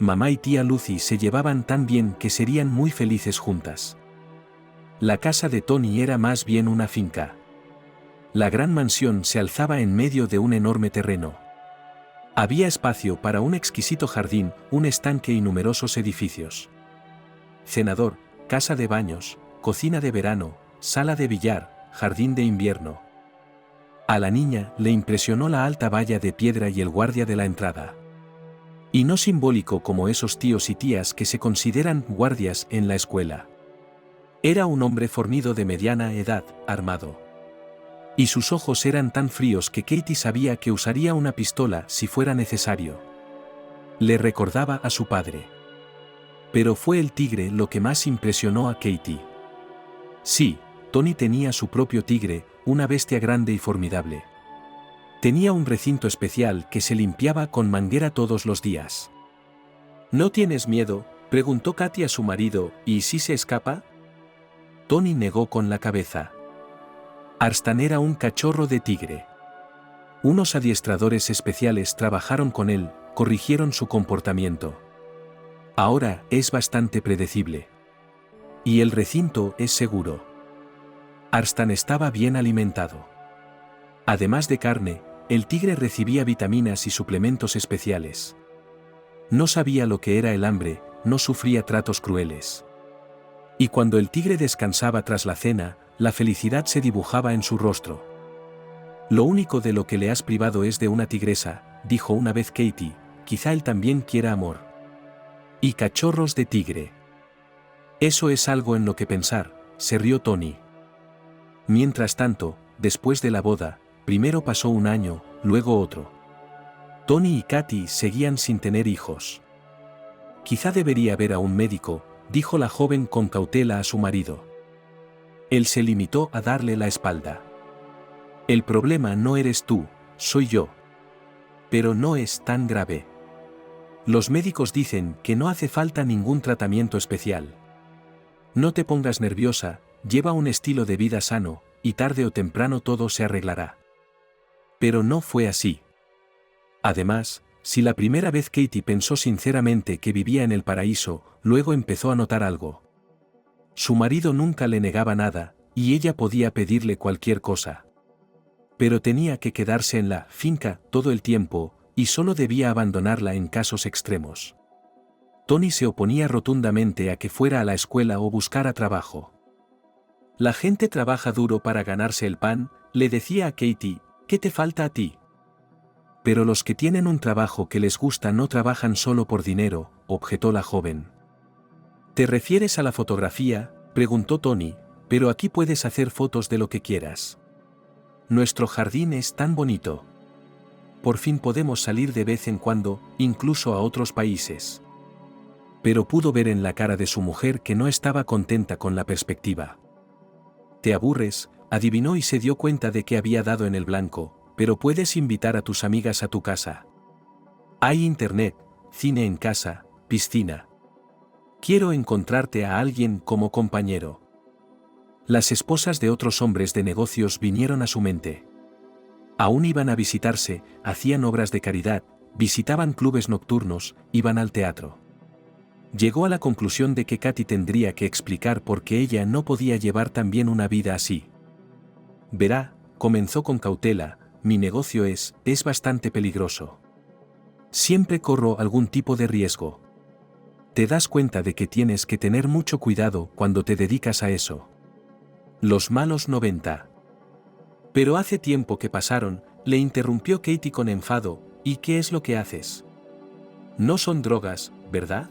Mamá y tía Lucy se llevaban tan bien que serían muy felices juntas. La casa de Tony era más bien una finca. La gran mansión se alzaba en medio de un enorme terreno. Había espacio para un exquisito jardín, un estanque y numerosos edificios. Cenador, casa de baños, cocina de verano, sala de billar, jardín de invierno. A la niña le impresionó la alta valla de piedra y el guardia de la entrada. Y no simbólico como esos tíos y tías que se consideran guardias en la escuela. Era un hombre fornido de mediana edad, armado. Y sus ojos eran tan fríos que Katie sabía que usaría una pistola si fuera necesario. Le recordaba a su padre. Pero fue el tigre lo que más impresionó a Katie. Sí, Tony tenía su propio tigre, una bestia grande y formidable. Tenía un recinto especial que se limpiaba con manguera todos los días. ¿No tienes miedo?, preguntó Katy a su marido, ¿y si se escapa? Tony negó con la cabeza. Arstan era un cachorro de tigre. Unos adiestradores especiales trabajaron con él, corrigieron su comportamiento. Ahora es bastante predecible. Y el recinto es seguro. Arstan estaba bien alimentado. Además de carne, el tigre recibía vitaminas y suplementos especiales. No sabía lo que era el hambre, no sufría tratos crueles. Y cuando el tigre descansaba tras la cena, la felicidad se dibujaba en su rostro. Lo único de lo que le has privado es de una tigresa, dijo una vez Katie, quizá él también quiera amor. Y cachorros de tigre. Eso es algo en lo que pensar, se rió Tony. Mientras tanto, después de la boda, primero pasó un año, luego otro. Tony y Katy seguían sin tener hijos. Quizá debería ver a un médico, dijo la joven con cautela a su marido. Él se limitó a darle la espalda. El problema no eres tú, soy yo. Pero no es tan grave. Los médicos dicen que no hace falta ningún tratamiento especial. No te pongas nerviosa, lleva un estilo de vida sano, y tarde o temprano todo se arreglará. Pero no fue así. Además, si la primera vez Katie pensó sinceramente que vivía en el paraíso, luego empezó a notar algo. Su marido nunca le negaba nada, y ella podía pedirle cualquier cosa. Pero tenía que quedarse en la finca todo el tiempo, y solo debía abandonarla en casos extremos. Tony se oponía rotundamente a que fuera a la escuela o buscara trabajo. La gente trabaja duro para ganarse el pan, le decía a Katie, ¿qué te falta a ti? Pero los que tienen un trabajo que les gusta no trabajan solo por dinero, objetó la joven. ¿Te refieres a la fotografía?, preguntó Tony, pero aquí puedes hacer fotos de lo que quieras. Nuestro jardín es tan bonito. Por fin podemos salir de vez en cuando, incluso a otros países. Pero pudo ver en la cara de su mujer que no estaba contenta con la perspectiva. Te aburres, adivinó y se dio cuenta de que había dado en el blanco, pero puedes invitar a tus amigas a tu casa. Hay internet, cine en casa, piscina. Quiero encontrarte a alguien como compañero. Las esposas de otros hombres de negocios vinieron a su mente. Aún iban a visitarse, hacían obras de caridad, visitaban clubes nocturnos, iban al teatro. Llegó a la conclusión de que Katy tendría que explicar por qué ella no podía llevar también una vida así. Verá, comenzó con cautela, mi negocio es bastante peligroso. Siempre corro algún tipo de riesgo. Te das cuenta de que tienes que tener mucho cuidado cuando te dedicas a eso. Los malos 90. Pero hace tiempo que pasaron, le interrumpió Katie con enfado, ¿y qué es lo que haces? No son drogas, ¿verdad?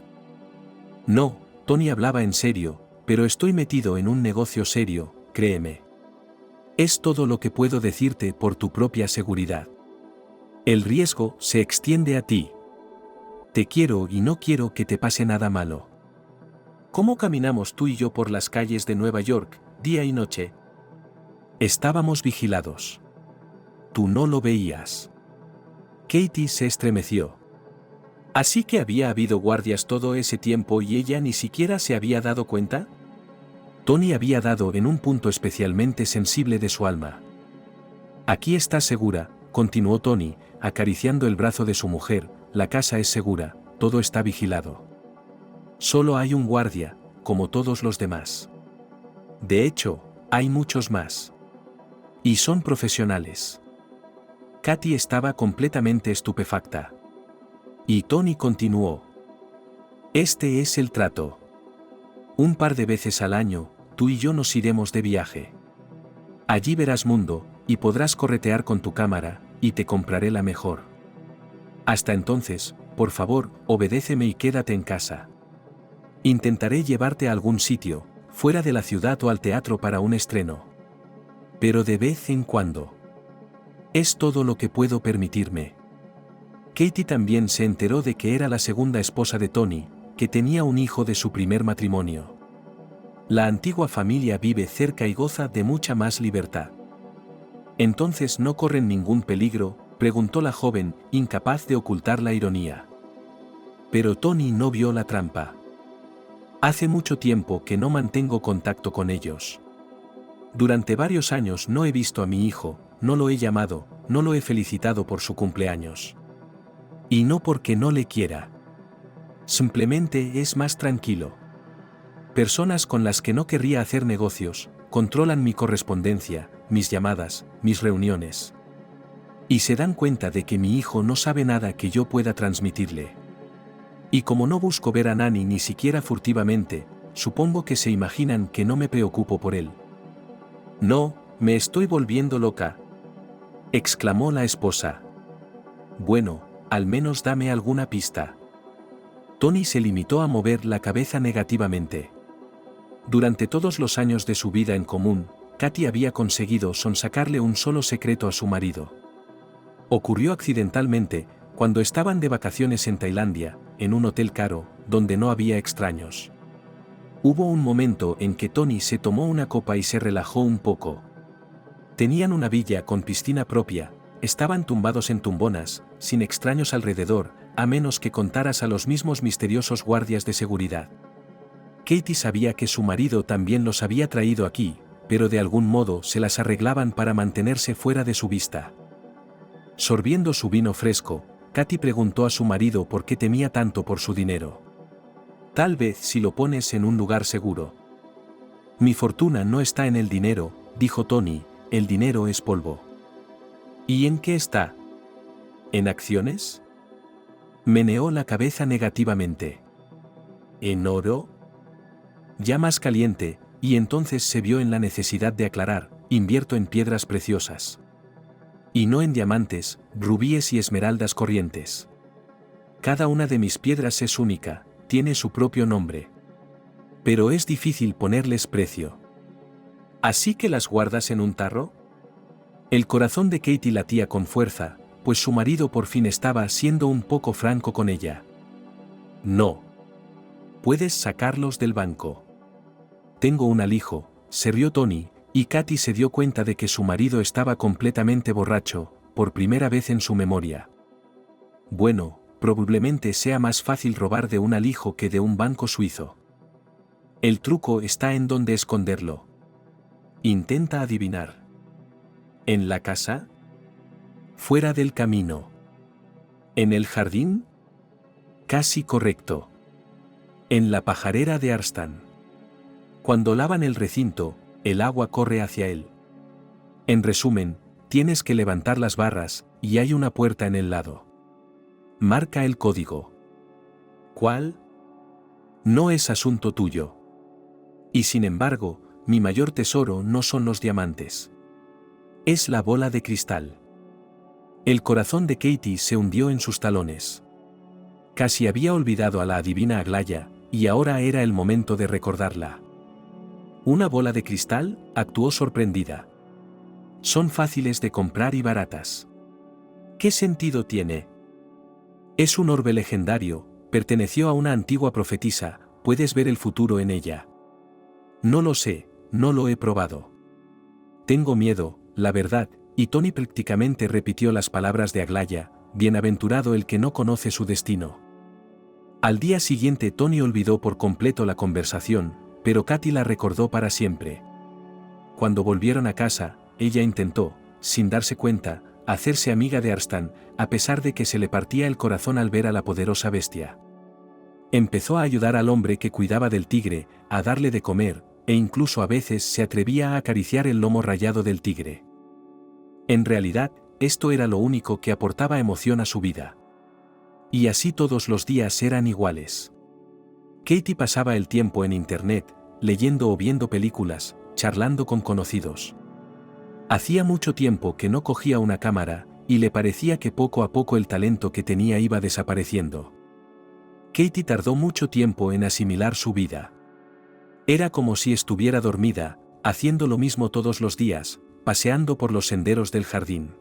No, Tony hablaba en serio, pero estoy metido en un negocio serio, créeme. Es todo lo que puedo decirte por tu propia seguridad. El riesgo se extiende a ti. Te quiero y no quiero que te pase nada malo. ¿Cómo caminamos tú y yo por las calles de Nueva York, día y noche? Estábamos vigilados. Tú no lo veías. Katie se estremeció. ¿Así que había habido guardias todo ese tiempo y ella ni siquiera se había dado cuenta? Tony había dado en un punto especialmente sensible de su alma. Aquí estás segura, continuó Tony, acariciando el brazo de su mujer, la casa es segura, todo está vigilado. Solo hay un guardia, como todos los demás. De hecho, hay muchos más. Y son profesionales. Katy estaba completamente estupefacta. Y Tony continuó. Este es el trato. Un par de veces al año, tú y yo nos iremos de viaje. Allí verás mundo, y podrás corretear con tu cámara, y te compraré la mejor. Hasta entonces, por favor, obedéceme y quédate en casa. Intentaré llevarte a algún sitio, fuera de la ciudad o al teatro para un estreno. Pero de vez en cuando. Es todo lo que puedo permitirme. Katie también se enteró de que era la segunda esposa de Tony, que tenía un hijo de su primer matrimonio. La antigua familia vive cerca y goza de mucha más libertad. ¿Entonces no corren ningún peligro?, preguntó la joven, incapaz de ocultar la ironía. Pero Tony no vio la trampa. Hace mucho tiempo que no mantengo contacto con ellos. Durante varios años no he visto a mi hijo, no lo he llamado, no lo he felicitado por su cumpleaños. Y no porque no le quiera. Simplemente es más tranquilo. Personas con las que no querría hacer negocios, controlan mi correspondencia, mis llamadas, mis reuniones. Y se dan cuenta de que mi hijo no sabe nada que yo pueda transmitirle. Y como no busco ver a Nani ni siquiera furtivamente, supongo que se imaginan que no me preocupo por él. No, me estoy volviendo loca, exclamó la esposa. Bueno, al menos dame alguna pista. Tony se limitó a mover la cabeza negativamente. Durante todos los años de su vida en común, Katy había conseguido sonsacarle un solo secreto a su marido. Ocurrió accidentalmente, cuando estaban de vacaciones en Tailandia, en un hotel caro, donde no había extraños. Hubo un momento en que Tony se tomó una copa y se relajó un poco. Tenían una villa con piscina propia, estaban tumbados en tumbonas, sin extraños alrededor, a menos que contaras a los mismos misteriosos guardias de seguridad. Katie sabía que su marido también los había traído aquí, pero de algún modo se las arreglaban para mantenerse fuera de su vista. Sorbiendo su vino fresco, Katie preguntó a su marido por qué temía tanto por su dinero. Tal vez si lo pones en un lugar seguro. Mi fortuna no está en el dinero, dijo Tony, el dinero es polvo. ¿Y en qué está? ¿En acciones? Meneó la cabeza negativamente. ¿En oro? Ya más caliente, y entonces se vio en la necesidad de aclarar, invierto en piedras preciosas. Y no en diamantes, rubíes y esmeraldas corrientes. Cada una de mis piedras es única, tiene su propio nombre. Pero es difícil ponerles precio. ¿Así que las guardas en un tarro? El corazón de Katie latía con fuerza, pues su marido por fin estaba siendo un poco franco con ella. No. Puedes sacarlos del banco. Tengo un alijo, se rió Tony, y Katie se dio cuenta de que su marido estaba completamente borracho, por primera vez en su memoria. Bueno, probablemente sea más fácil robar de un alijo que de un banco suizo. El truco está en dónde esconderlo. Intenta adivinar. ¿En la casa? ¿Fuera del camino? ¿En el jardín? Casi correcto. En la pajarera de Arstan. Cuando lavan el recinto, el agua corre hacia él. En resumen, tienes que levantar las barras, y hay una puerta en el lado. Marca el código. ¿Cuál? No es asunto tuyo. Y sin embargo, mi mayor tesoro no son los diamantes. Es la bola de cristal. El corazón de Katie se hundió en sus talones. Casi había olvidado a la adivina Aglaya, y ahora era el momento de recordarla. ¿Una bola de cristal?, actuó sorprendida. Son fáciles de comprar y baratas. ¿Qué sentido tiene? Es un orbe legendario, perteneció a una antigua profetisa, puedes ver el futuro en ella. No lo sé, no lo he probado. Tengo miedo, la verdad, y Tony prácticamente repitió las palabras de Aglaya, bienaventurado el que no conoce su destino. Al día siguiente Tony olvidó por completo la conversación, pero Katie la recordó para siempre. Cuando volvieron a casa, ella intentó, sin darse cuenta, hacerse amiga de Arstan, a pesar de que se le partía el corazón al ver a la poderosa bestia. Empezó a ayudar al hombre que cuidaba del tigre, a darle de comer, e incluso a veces se atrevía a acariciar el lomo rayado del tigre. En realidad, esto era lo único que aportaba emoción a su vida. Y así todos los días eran iguales. Katie pasaba el tiempo en internet, leyendo o viendo películas, charlando con conocidos. Hacía mucho tiempo que no cogía una cámara, y le parecía que poco a poco el talento que tenía iba desapareciendo. Katie tardó mucho tiempo en asimilar su vida. Era como si estuviera dormida, haciendo lo mismo todos los días, paseando por los senderos del jardín.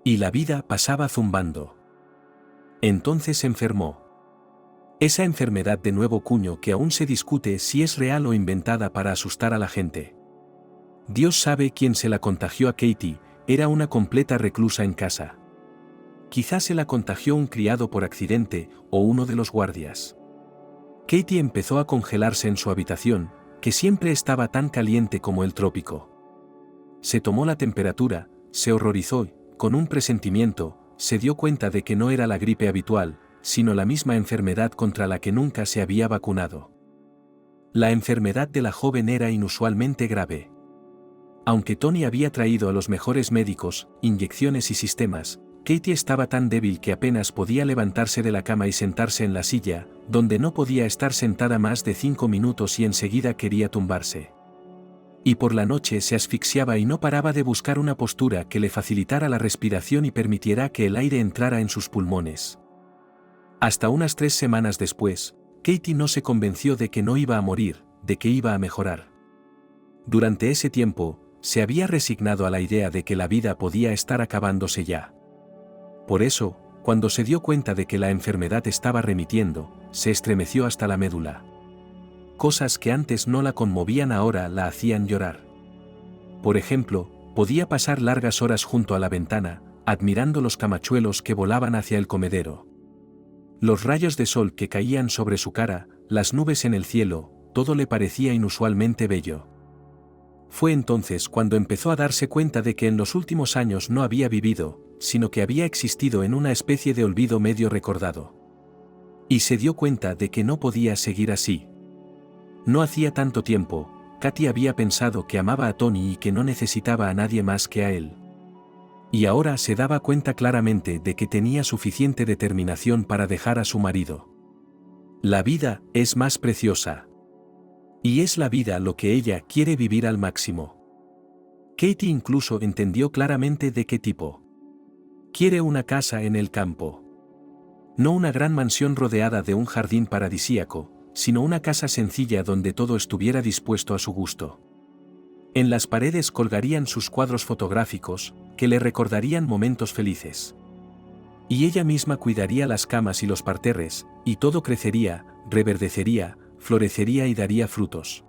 Y la vida pasaba zumbando. Entonces se enfermó. Esa enfermedad de nuevo cuño que aún se discute si es real o inventada para asustar a la gente. Dios sabe quién se la contagió a Katie, era una completa reclusa en casa. Quizás se la contagió un criado por accidente, o uno de los guardias. Katie empezó a congelarse en su habitación, que siempre estaba tan caliente como el trópico. Se tomó la temperatura, se horrorizó, con un presentimiento, se dio cuenta de que no era la gripe habitual, sino la misma enfermedad contra la que nunca se había vacunado. La enfermedad de la joven era inusualmente grave. Aunque Tony había traído a los mejores médicos, inyecciones y sistemas, Katie estaba tan débil que apenas podía levantarse de la cama y sentarse en la silla, donde no podía estar sentada más de 5 minutos y enseguida quería tumbarse. Y por la noche se asfixiaba y no paraba de buscar una postura que le facilitara la respiración y permitiera que el aire entrara en sus pulmones. Hasta unas 3 semanas después, Katie no se convenció de que no iba a morir, de que iba a mejorar. Durante ese tiempo, se había resignado a la idea de que la vida podía estar acabándose ya. Por eso, cuando se dio cuenta de que la enfermedad estaba remitiendo, se estremeció hasta la médula. Cosas que antes no la conmovían ahora la hacían llorar. Por ejemplo, podía pasar largas horas junto a la ventana, admirando los camachuelos que volaban hacia el comedero. Los rayos de sol que caían sobre su cara, las nubes en el cielo, todo le parecía inusualmente bello. Fue entonces cuando empezó a darse cuenta de que en los últimos años no había vivido, sino que había existido en una especie de olvido medio recordado. Y se dio cuenta de que no podía seguir así. No hacía tanto tiempo, Katy había pensado que amaba a Tony y que no necesitaba a nadie más que a él. Y ahora se daba cuenta claramente de que tenía suficiente determinación para dejar a su marido. La vida es más preciosa. Y es la vida lo que ella quiere vivir al máximo. Katy incluso entendió claramente de qué tipo. Quiere una casa en el campo. No una gran mansión rodeada de un jardín paradisíaco, sino una casa sencilla donde todo estuviera dispuesto a su gusto. En las paredes colgarían sus cuadros fotográficos, que le recordarían momentos felices. Y ella misma cuidaría las camas y los parterres, y todo crecería, reverdecería, florecería y daría frutos.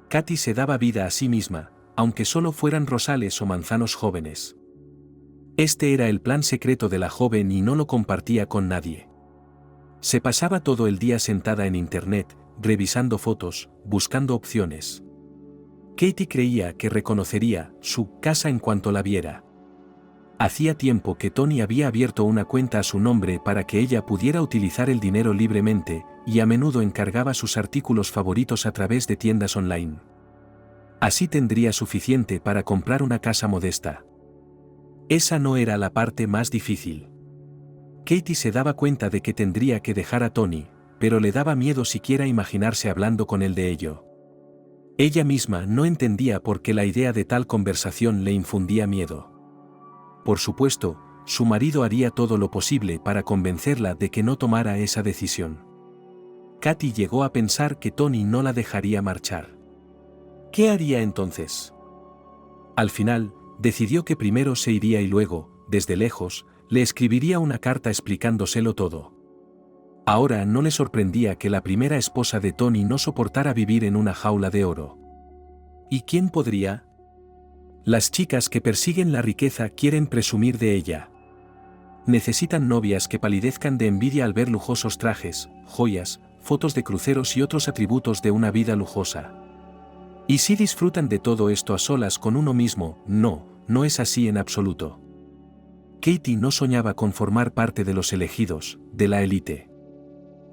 Katy se daba vida a sí misma, aunque solo fueran rosales o manzanos jóvenes. Este era el plan secreto de la joven y no lo compartía con nadie. Se pasaba todo el día sentada en internet, revisando fotos, buscando opciones. Katy creía que reconocería su casa en cuanto la viera. Hacía tiempo que Tony había abierto una cuenta a su nombre para que ella pudiera utilizar el dinero libremente, y a menudo encargaba sus artículos favoritos a través de tiendas online. Así tendría suficiente para comprar una casa modesta. Esa no era la parte más difícil. Katy se daba cuenta de que tendría que dejar a Tony, pero le daba miedo siquiera imaginarse hablando con él de ello. Ella misma no entendía por qué la idea de tal conversación le infundía miedo. Por supuesto, su marido haría todo lo posible para convencerla de que no tomara esa decisión. Katy llegó a pensar que Tony no la dejaría marchar. ¿Qué haría entonces? Al final, decidió que primero se iría y luego, desde lejos, le escribiría una carta explicándoselo todo. Ahora no le sorprendía que la primera esposa de Tony no soportara vivir en una jaula de oro. ¿Y quién podría? Las chicas que persiguen la riqueza quieren presumir de ella. Necesitan novias que palidezcan de envidia al ver lujosos trajes, joyas, fotos de cruceros y otros atributos de una vida lujosa. Y si disfrutan de todo esto a solas con uno mismo, no es así en absoluto. Katy no soñaba con formar parte de los elegidos, de la élite.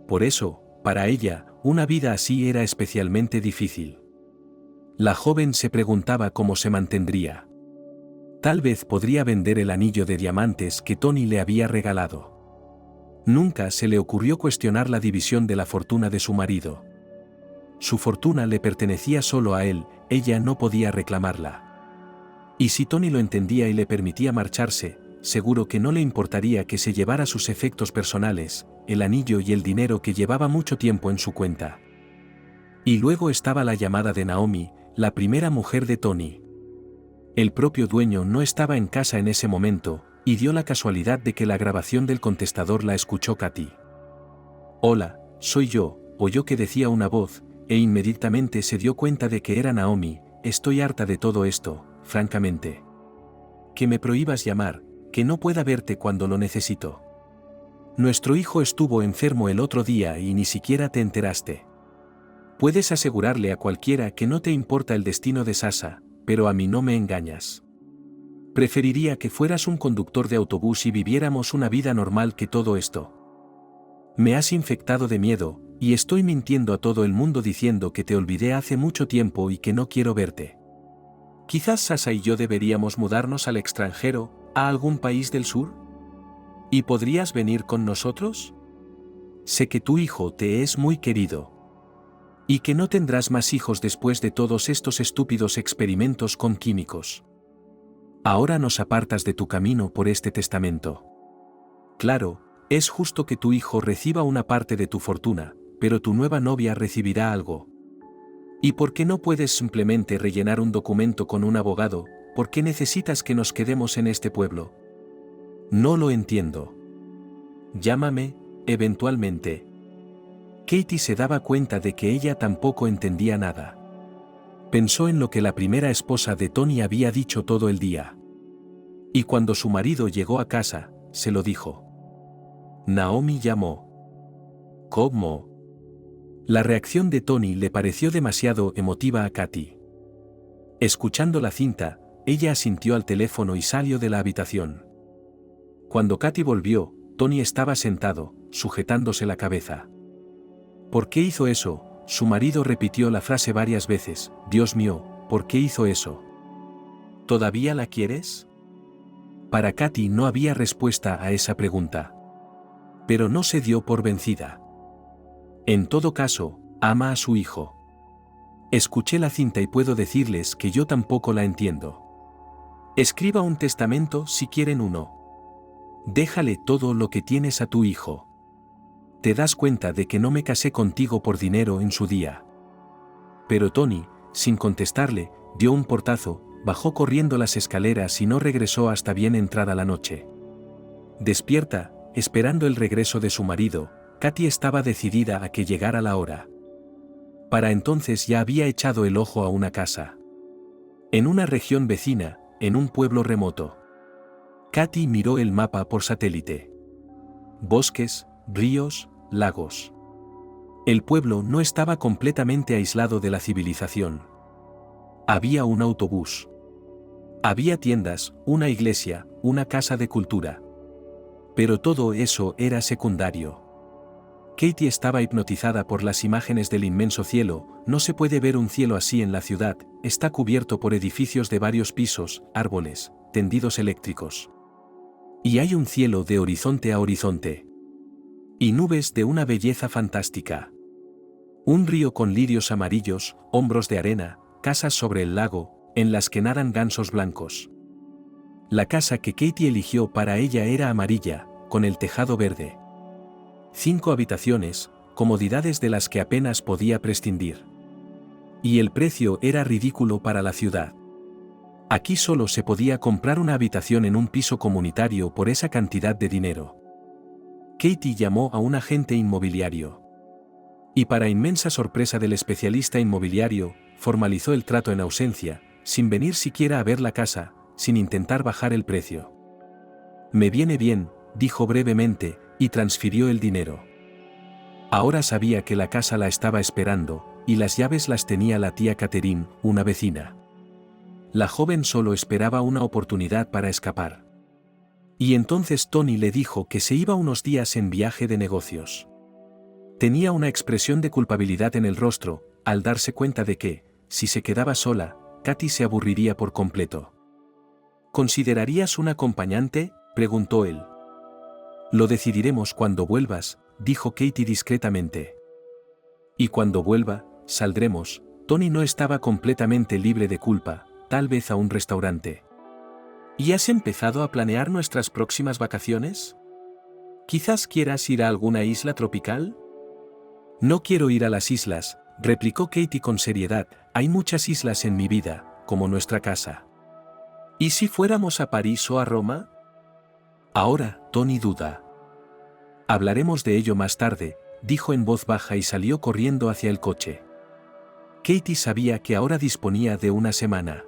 Por eso, para ella, una vida así era especialmente difícil. La joven se preguntaba cómo se mantendría. Tal vez podría vender el anillo de diamantes que Tony le había regalado. Nunca se le ocurrió cuestionar la división de la fortuna de su marido. Su fortuna le pertenecía solo a él, ella no podía reclamarla. Y si Tony lo entendía y le permitía marcharse, seguro que no le importaría que se llevara sus efectos personales, el anillo y el dinero que llevaba mucho tiempo en su cuenta. Y luego estaba la llamada de Naomi, la primera mujer de Tony. El propio dueño no estaba en casa en ese momento, y dio la casualidad de que la grabación del contestador la escuchó Katy. «Hola, soy yo», oyó que decía una voz, e inmediatamente se dio cuenta de que era Naomi. «Estoy harta de todo esto, francamente. Que me prohíbas llamar, que no pueda verte cuando lo necesito. Nuestro hijo estuvo enfermo el otro día y ni siquiera te enteraste. Puedes asegurarle a cualquiera que no te importa el destino de Sasha, pero a mí no me engañas. Preferiría que fueras un conductor de autobús y viviéramos una vida normal que todo esto. Me has infectado de miedo, y estoy mintiendo a todo el mundo diciendo que te olvidé hace mucho tiempo y que no quiero verte. Quizás Sasha y yo deberíamos mudarnos al extranjero, a algún país del sur. ¿Y podrías venir con nosotros? Sé que tu hijo te es muy querido. Y que no tendrás más hijos después de todos estos estúpidos experimentos con químicos. Ahora nos apartas de tu camino por este testamento. Claro, es justo que tu hijo reciba una parte de tu fortuna, pero tu nueva novia recibirá algo. ¿Y por qué no puedes simplemente rellenar un documento con un abogado? ¿Por qué necesitas que nos quedemos en este pueblo? No lo entiendo. Llámame, eventualmente. Katy se daba cuenta de que ella tampoco entendía nada. Pensó en lo que la primera esposa de Tony había dicho todo el día. Y cuando su marido llegó a casa, se lo dijo. Naomi llamó. ¿Cómo? La reacción de Tony le pareció demasiado emotiva a Katy. Escuchando la cinta, ella asintió al teléfono y salió de la habitación. Cuando Katy volvió, Tony estaba sentado, sujetándose la cabeza. ¿Por qué hizo eso? Su marido repitió la frase varias veces. Dios mío, ¿por qué hizo eso? ¿Todavía la quieres? Para Katy no había respuesta a esa pregunta. Pero no se dio por vencida. En todo caso, ama a su hijo. Escuché la cinta y puedo decirles que yo tampoco la entiendo. Escriba un testamento si quieren uno. Déjale todo lo que tienes a tu hijo. Te das cuenta de que no me casé contigo por dinero en su día. Pero Tony, sin contestarle, dio un portazo, bajó corriendo las escaleras y no regresó hasta bien entrada la noche. Despierta, esperando el regreso de su marido, Katy estaba decidida a que llegara la hora. Para entonces ya había echado el ojo a una casa. En una región vecina, en un pueblo remoto. Katy miró el mapa por satélite. Bosques, ríos, lagos. El pueblo no estaba completamente aislado de la civilización. Había un autobús. Había tiendas, una iglesia, una casa de cultura. Pero todo eso era secundario. Katy estaba hipnotizada por las imágenes del inmenso cielo. No se puede ver un cielo así en la ciudad, está cubierto por edificios de varios pisos, árboles, tendidos eléctricos. Y hay un cielo de horizonte a horizonte. Y nubes de una belleza fantástica. Un río con lirios amarillos, hombros de arena, casas sobre el lago, en las que nadan gansos blancos. La casa que Katy eligió para ella era amarilla, con el tejado verde. 5 habitaciones, comodidades de las que apenas podía prescindir. Y el precio era ridículo para la ciudad. Aquí solo se podía comprar una habitación en un piso comunitario por esa cantidad de dinero. Katy llamó a un agente inmobiliario. Y para inmensa sorpresa del especialista inmobiliario, formalizó el trato en ausencia, sin venir siquiera a ver la casa, sin intentar bajar el precio. Me viene bien, dijo brevemente, y transfirió el dinero. Ahora sabía que la casa la estaba esperando, y las llaves las tenía la tía Catherine, una vecina. La joven solo esperaba una oportunidad para escapar. Y entonces Tony le dijo que se iba unos días en viaje de negocios. Tenía una expresión de culpabilidad en el rostro, al darse cuenta de que, si se quedaba sola, Katy se aburriría por completo. ¿Considerarías un acompañante?, preguntó él. Lo decidiremos cuando vuelvas, dijo Katy discretamente. Y cuando vuelva, saldremos. Tony no estaba completamente libre de culpa, tal vez a un restaurante. ¿Y has empezado a planear nuestras próximas vacaciones? ¿Quizás quieras ir a alguna isla tropical? No quiero ir a las islas, replicó Katy con seriedad, hay muchas islas en mi vida, como nuestra casa. ¿Y si fuéramos a París o a Roma? Ahora, Tony duda. Hablaremos de ello más tarde, dijo en voz baja y salió corriendo hacia el coche. Katy sabía que ahora disponía de una semana.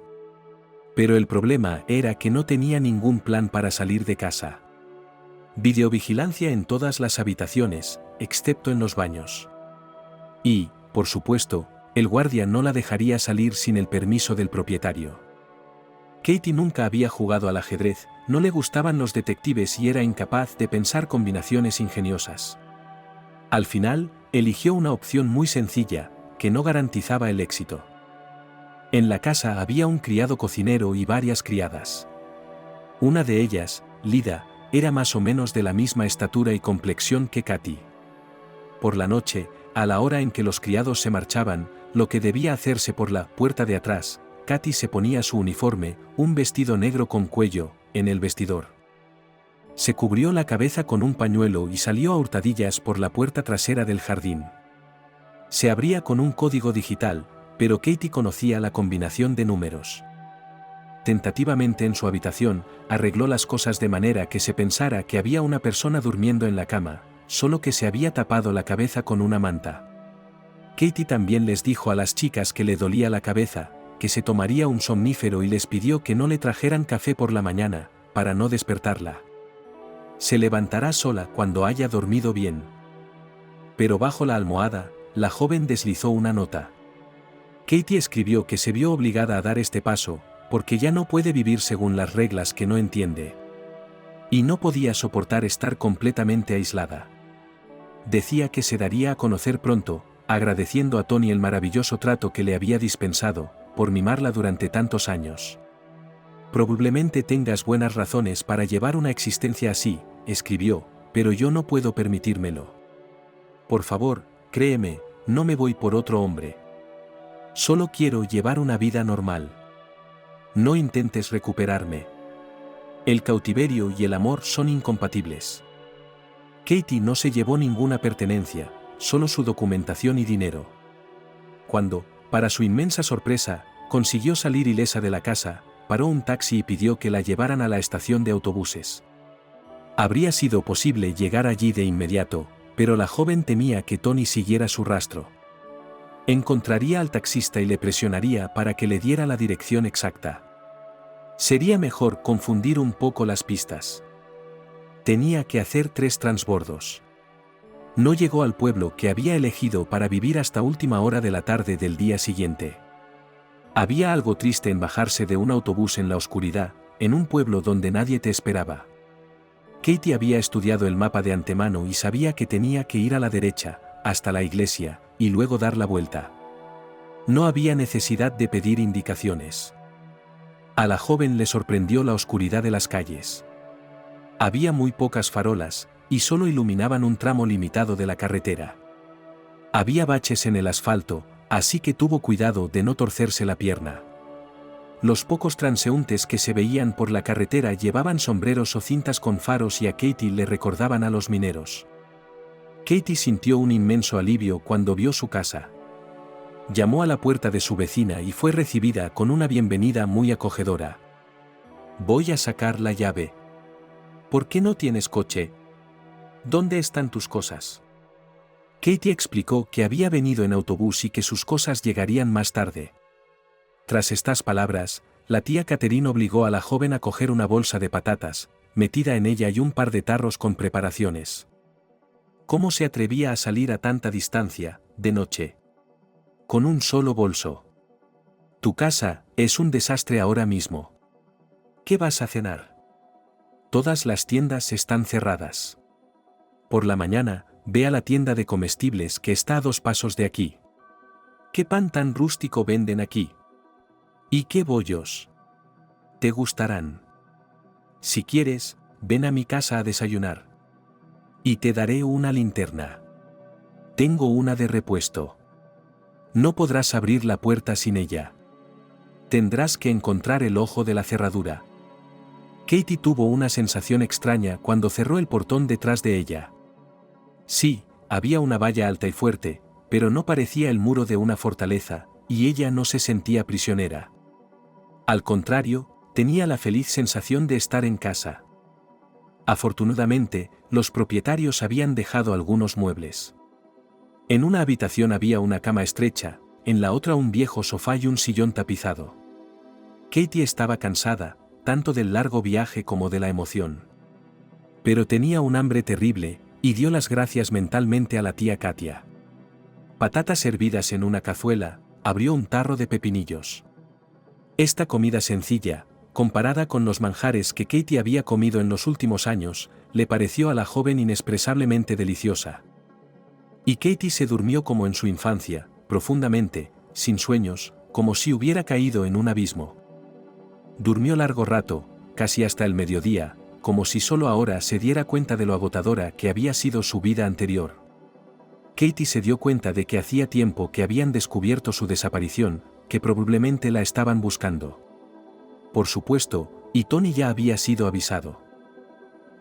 Pero el problema era que no tenía ningún plan para salir de casa. Videovigilancia en todas las habitaciones, excepto en los baños. Y, por supuesto, el guardia no la dejaría salir sin el permiso del propietario. Katy nunca había jugado al ajedrez, no le gustaban los detectives y era incapaz de pensar combinaciones ingeniosas. Al final, eligió una opción muy sencilla, que no garantizaba el éxito. En la casa había un criado cocinero y varias criadas. Una de ellas, Lida, era más o menos de la misma estatura y complexión que Katy. Por la noche, a la hora en que los criados se marchaban, lo que debía hacerse por la puerta de atrás, Katy se ponía su uniforme, un vestido negro con cuello, en el vestidor. Se cubrió la cabeza con un pañuelo y salió a hurtadillas por la puerta trasera del jardín. Se abría con un código digital, pero Katy conocía la combinación de números. Tentativamente en su habitación, arregló las cosas de manera que se pensara que había una persona durmiendo en la cama, solo que se había tapado la cabeza con una manta. Katy también les dijo a las chicas que le dolía la cabeza, que se tomaría un somnífero y les pidió que no le trajeran café por la mañana, para no despertarla. Se levantará sola cuando haya dormido bien. pero bajo la almohada, la joven deslizó una nota. Katie escribió que se vio obligada a dar este paso, porque ya no puede vivir según las reglas que no entiende. Y no podía soportar estar completamente aislada. Decía que se daría a conocer pronto, agradeciendo a Tony el maravilloso trato que le había dispensado, por mimarla durante tantos años. Probablemente tengas buenas razones para llevar una existencia así, escribió, pero yo no puedo permitírmelo. Por favor, créeme, no me voy por otro hombre. Solo quiero llevar una vida normal. No intentes recuperarme. El cautiverio y el amor son incompatibles. Katie no se llevó ninguna pertenencia, solo su documentación y dinero. Cuando, para su inmensa sorpresa, consiguió salir ilesa de la casa, paró un taxi y pidió que la llevaran a la estación de autobuses. Habría sido posible llegar allí de inmediato, pero la joven temía que Tony siguiera su rastro. Encontraría al taxista y le presionaría para que le diera la dirección exacta. Sería mejor confundir un poco las pistas. Tenía que hacer 3 transbordos. No llegó al pueblo que había elegido para vivir hasta última hora de la tarde del día siguiente. Había algo triste en bajarse de un autobús en la oscuridad, en un pueblo donde nadie te esperaba. Katie había estudiado el mapa de antemano y sabía que tenía que ir a la derecha, hasta la iglesia, y luego dar la vuelta. No había necesidad de pedir indicaciones. A la joven le sorprendió la oscuridad de las calles. Había muy pocas farolas, y solo iluminaban un tramo limitado de la carretera. Había baches en el asfalto, así que tuvo cuidado de no torcerse la pierna. Los pocos transeúntes que se veían por la carretera llevaban sombreros o cintas con faros y a Katie le recordaban a los mineros. Katie sintió un inmenso alivio cuando vio su casa. Llamó a la puerta de su vecina y fue recibida con una bienvenida muy acogedora. «Voy a sacar la llave». «¿Por qué no tienes coche? ¿Dónde están tus cosas?» Katie explicó que había venido en autobús y que sus cosas llegarían más tarde. Tras estas palabras, la tía Catherine obligó a la joven a coger una bolsa de patatas, metida en ella y un par de tarros con preparaciones. ¿Cómo se atrevía a salir a tanta distancia, de noche? Con un solo bolso. Tu casa es un desastre ahora mismo. ¿Qué vas a cenar? Todas las tiendas están cerradas. Por la mañana, ve a la tienda de comestibles que está a 2 pasos de aquí. ¿Qué pan tan rústico venden aquí? ¿Y qué bollos? Te gustarán. Si quieres, ven a mi casa a desayunar. Y te daré una linterna. Tengo una de repuesto. No podrás abrir la puerta sin ella. Tendrás que encontrar el ojo de la cerradura. Katie tuvo una sensación extraña cuando cerró el portón detrás de ella. Sí, había una valla alta y fuerte, pero no parecía el muro de una fortaleza, y ella no se sentía prisionera. Al contrario, tenía la feliz sensación de estar en casa. Afortunadamente, los propietarios habían dejado algunos muebles. En una habitación había una cama estrecha, en la otra un viejo sofá y un sillón tapizado. Katie estaba cansada, tanto del largo viaje como de la emoción. Pero tenía un hambre terrible, y dio las gracias mentalmente a la tía Katia. Patatas hervidas en una cazuela, abrió un tarro de pepinillos. Esta comida sencilla, comparada con los manjares que Katie había comido en los últimos años, le pareció a la joven inexpresablemente deliciosa. Y Katie se durmió como en su infancia, profundamente, sin sueños, como si hubiera caído en un abismo. Durmió largo rato, casi hasta el mediodía, como si solo ahora se diera cuenta de lo agotadora que había sido su vida anterior. Katie se dio cuenta de que hacía tiempo que habían descubierto su desaparición, que probablemente la estaban buscando. Por supuesto, y Tony ya había sido avisado.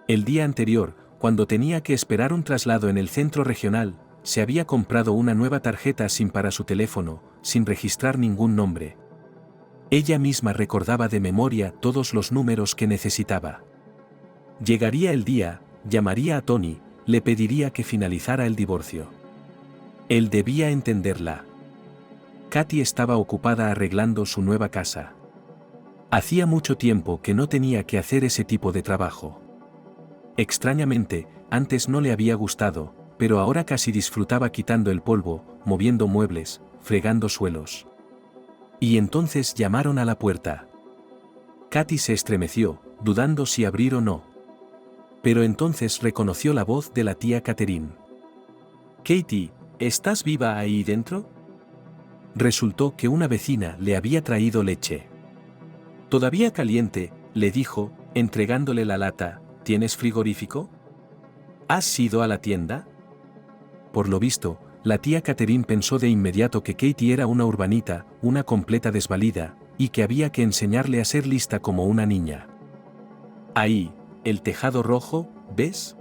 El día anterior, cuando tenía que esperar un traslado en el centro regional, se había comprado una nueva tarjeta SIM para su teléfono, sin registrar ningún nombre. Ella misma recordaba de memoria todos los números que necesitaba. Llegaría el día, llamaría a Tony, le pediría que finalizara el divorcio. Él debía entenderla. Katie estaba ocupada arreglando su nueva casa. Hacía mucho tiempo que no tenía que hacer ese tipo de trabajo. Extrañamente, antes no le había gustado, pero ahora casi disfrutaba quitando el polvo, moviendo muebles, fregando suelos. Y entonces llamaron a la puerta. Katy se estremeció, dudando si abrir o no. Pero entonces reconoció la voz de la tía Catherine. «Katie, ¿estás viva ahí dentro?» Resultó que una vecina le había traído leche. «Todavía caliente», le dijo, entregándole la lata. «¿Tienes frigorífico? ¿Has ido a la tienda?» Por lo visto, la tía Catherine pensó de inmediato que Katie era una urbanita, una completa desvalida, y que había que enseñarle a ser lista como una niña. «Ahí, el tejado rojo, ¿ves?»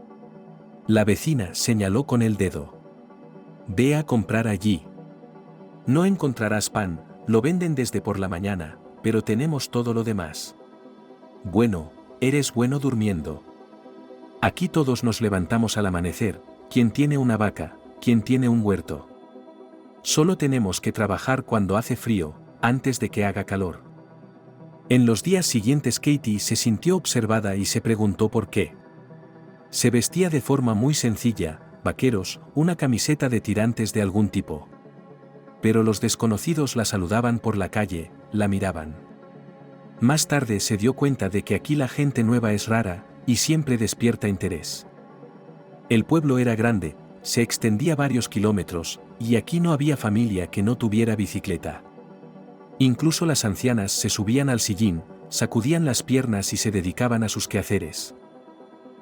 La vecina señaló con el dedo. «Ve a comprar allí. No encontrarás pan, lo venden desde por la mañana, pero tenemos todo lo demás. Bueno, eres bueno durmiendo. Aquí todos nos levantamos al amanecer, quien tiene una vaca, quien tiene un huerto. Solo tenemos que trabajar cuando hace frío, antes de que haga calor». En los días siguientes Katie se sintió observada y se preguntó por qué. Se vestía de forma muy sencilla, vaqueros, una camiseta de tirantes de algún tipo. Pero los desconocidos la saludaban por la calle, la miraban. Más tarde se dio cuenta de que aquí la gente nueva es rara, y siempre despierta interés. El pueblo era grande, se extendía varios kilómetros, y aquí no había familia que no tuviera bicicleta. Incluso las ancianas se subían al sillín, sacudían las piernas y se dedicaban a sus quehaceres.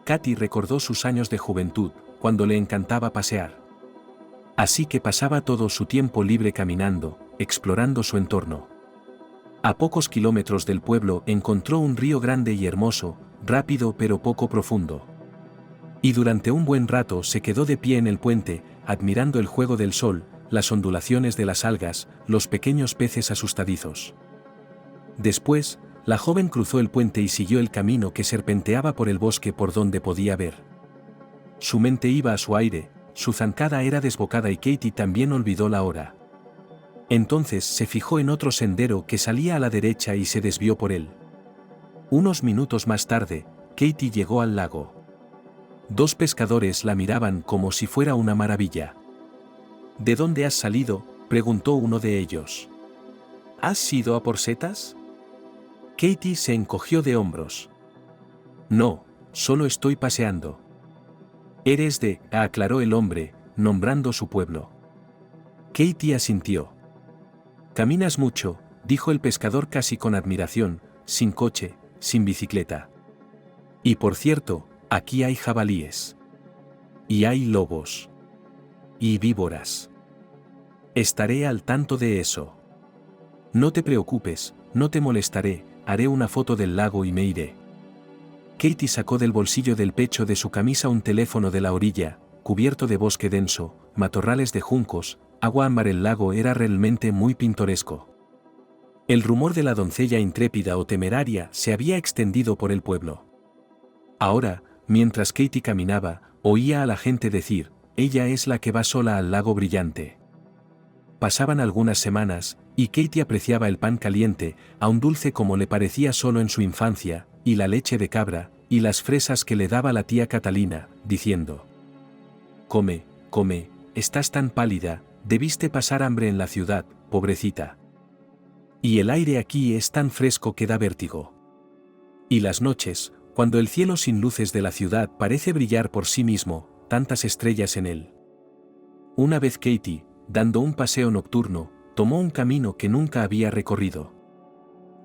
Katy recordó sus años de juventud, cuando le encantaba pasear. Así que pasaba todo su tiempo libre caminando, explorando su entorno. A pocos kilómetros del pueblo encontró un río grande y hermoso, rápido pero poco profundo. Y durante un buen rato se quedó de pie en el puente, admirando el juego del sol, las ondulaciones de las algas, los pequeños peces asustadizos. Después, la joven cruzó el puente y siguió el camino que serpenteaba por el bosque por donde podía ver. Su mente iba a su aire, su zancada era desbocada y Katy también olvidó la hora. Entonces se fijó en otro sendero que salía a la derecha y se desvió por él. Unos minutos más tarde, Katy llegó al lago. Dos pescadores la miraban como si fuera una maravilla. «¿De dónde has salido?», preguntó uno de ellos. «¿Has ido a por setas?». Katy se encogió de hombros. «No, solo estoy paseando». «¿Eres de?», aclaró el hombre, nombrando su pueblo. Katy asintió. «Caminas mucho», dijo el pescador casi con admiración, «sin coche, sin bicicleta. Y por cierto, aquí hay jabalíes. Y hay lobos. Y víboras. Estaré al tanto de eso. No te preocupes, no te molestaré, haré una foto del lago y me iré». Katy sacó del bolsillo del pecho de su camisa un teléfono de la orilla, cubierto de bosque denso, matorrales de juncos, agua ámbar. El lago era realmente muy pintoresco. El rumor de la doncella intrépida o temeraria se había extendido por el pueblo. Ahora, mientras Katy caminaba, oía a la gente decir: «Ella es la que va sola al lago brillante». Pasaban algunas semanas, y Katy apreciaba el pan caliente, aún dulce como le parecía solo en su infancia, y la leche de cabra, y las fresas que le daba la tía Catalina, diciendo: «Come, come, estás tan pálida, debiste pasar hambre en la ciudad, pobrecita. Y el aire aquí es tan fresco que da vértigo». Y las noches, cuando el cielo sin luces de la ciudad parece brillar por sí mismo, tantas estrellas en él. Una vez Katy, dando un paseo nocturno, tomó un camino que nunca había recorrido.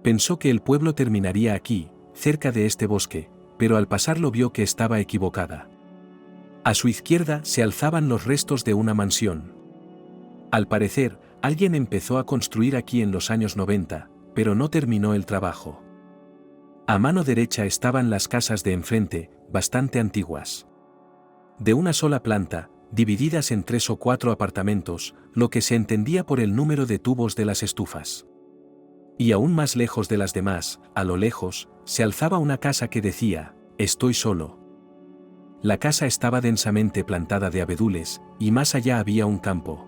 Pensó que el pueblo terminaría aquí, cerca de este bosque, pero al pasarlo vio que estaba equivocada. A su izquierda se alzaban los restos de una mansión. Al parecer, alguien empezó a construir aquí en los años 90, pero no terminó el trabajo. A mano derecha estaban las casas de enfrente, bastante antiguas. De una sola planta, divididas en 3 o 4 apartamentos, lo que se entendía por el número de tubos de las estufas. Y aún más lejos de las demás, a lo lejos, se alzaba una casa que decía: «Estoy solo». La casa estaba densamente plantada de abedules, y más allá había un campo.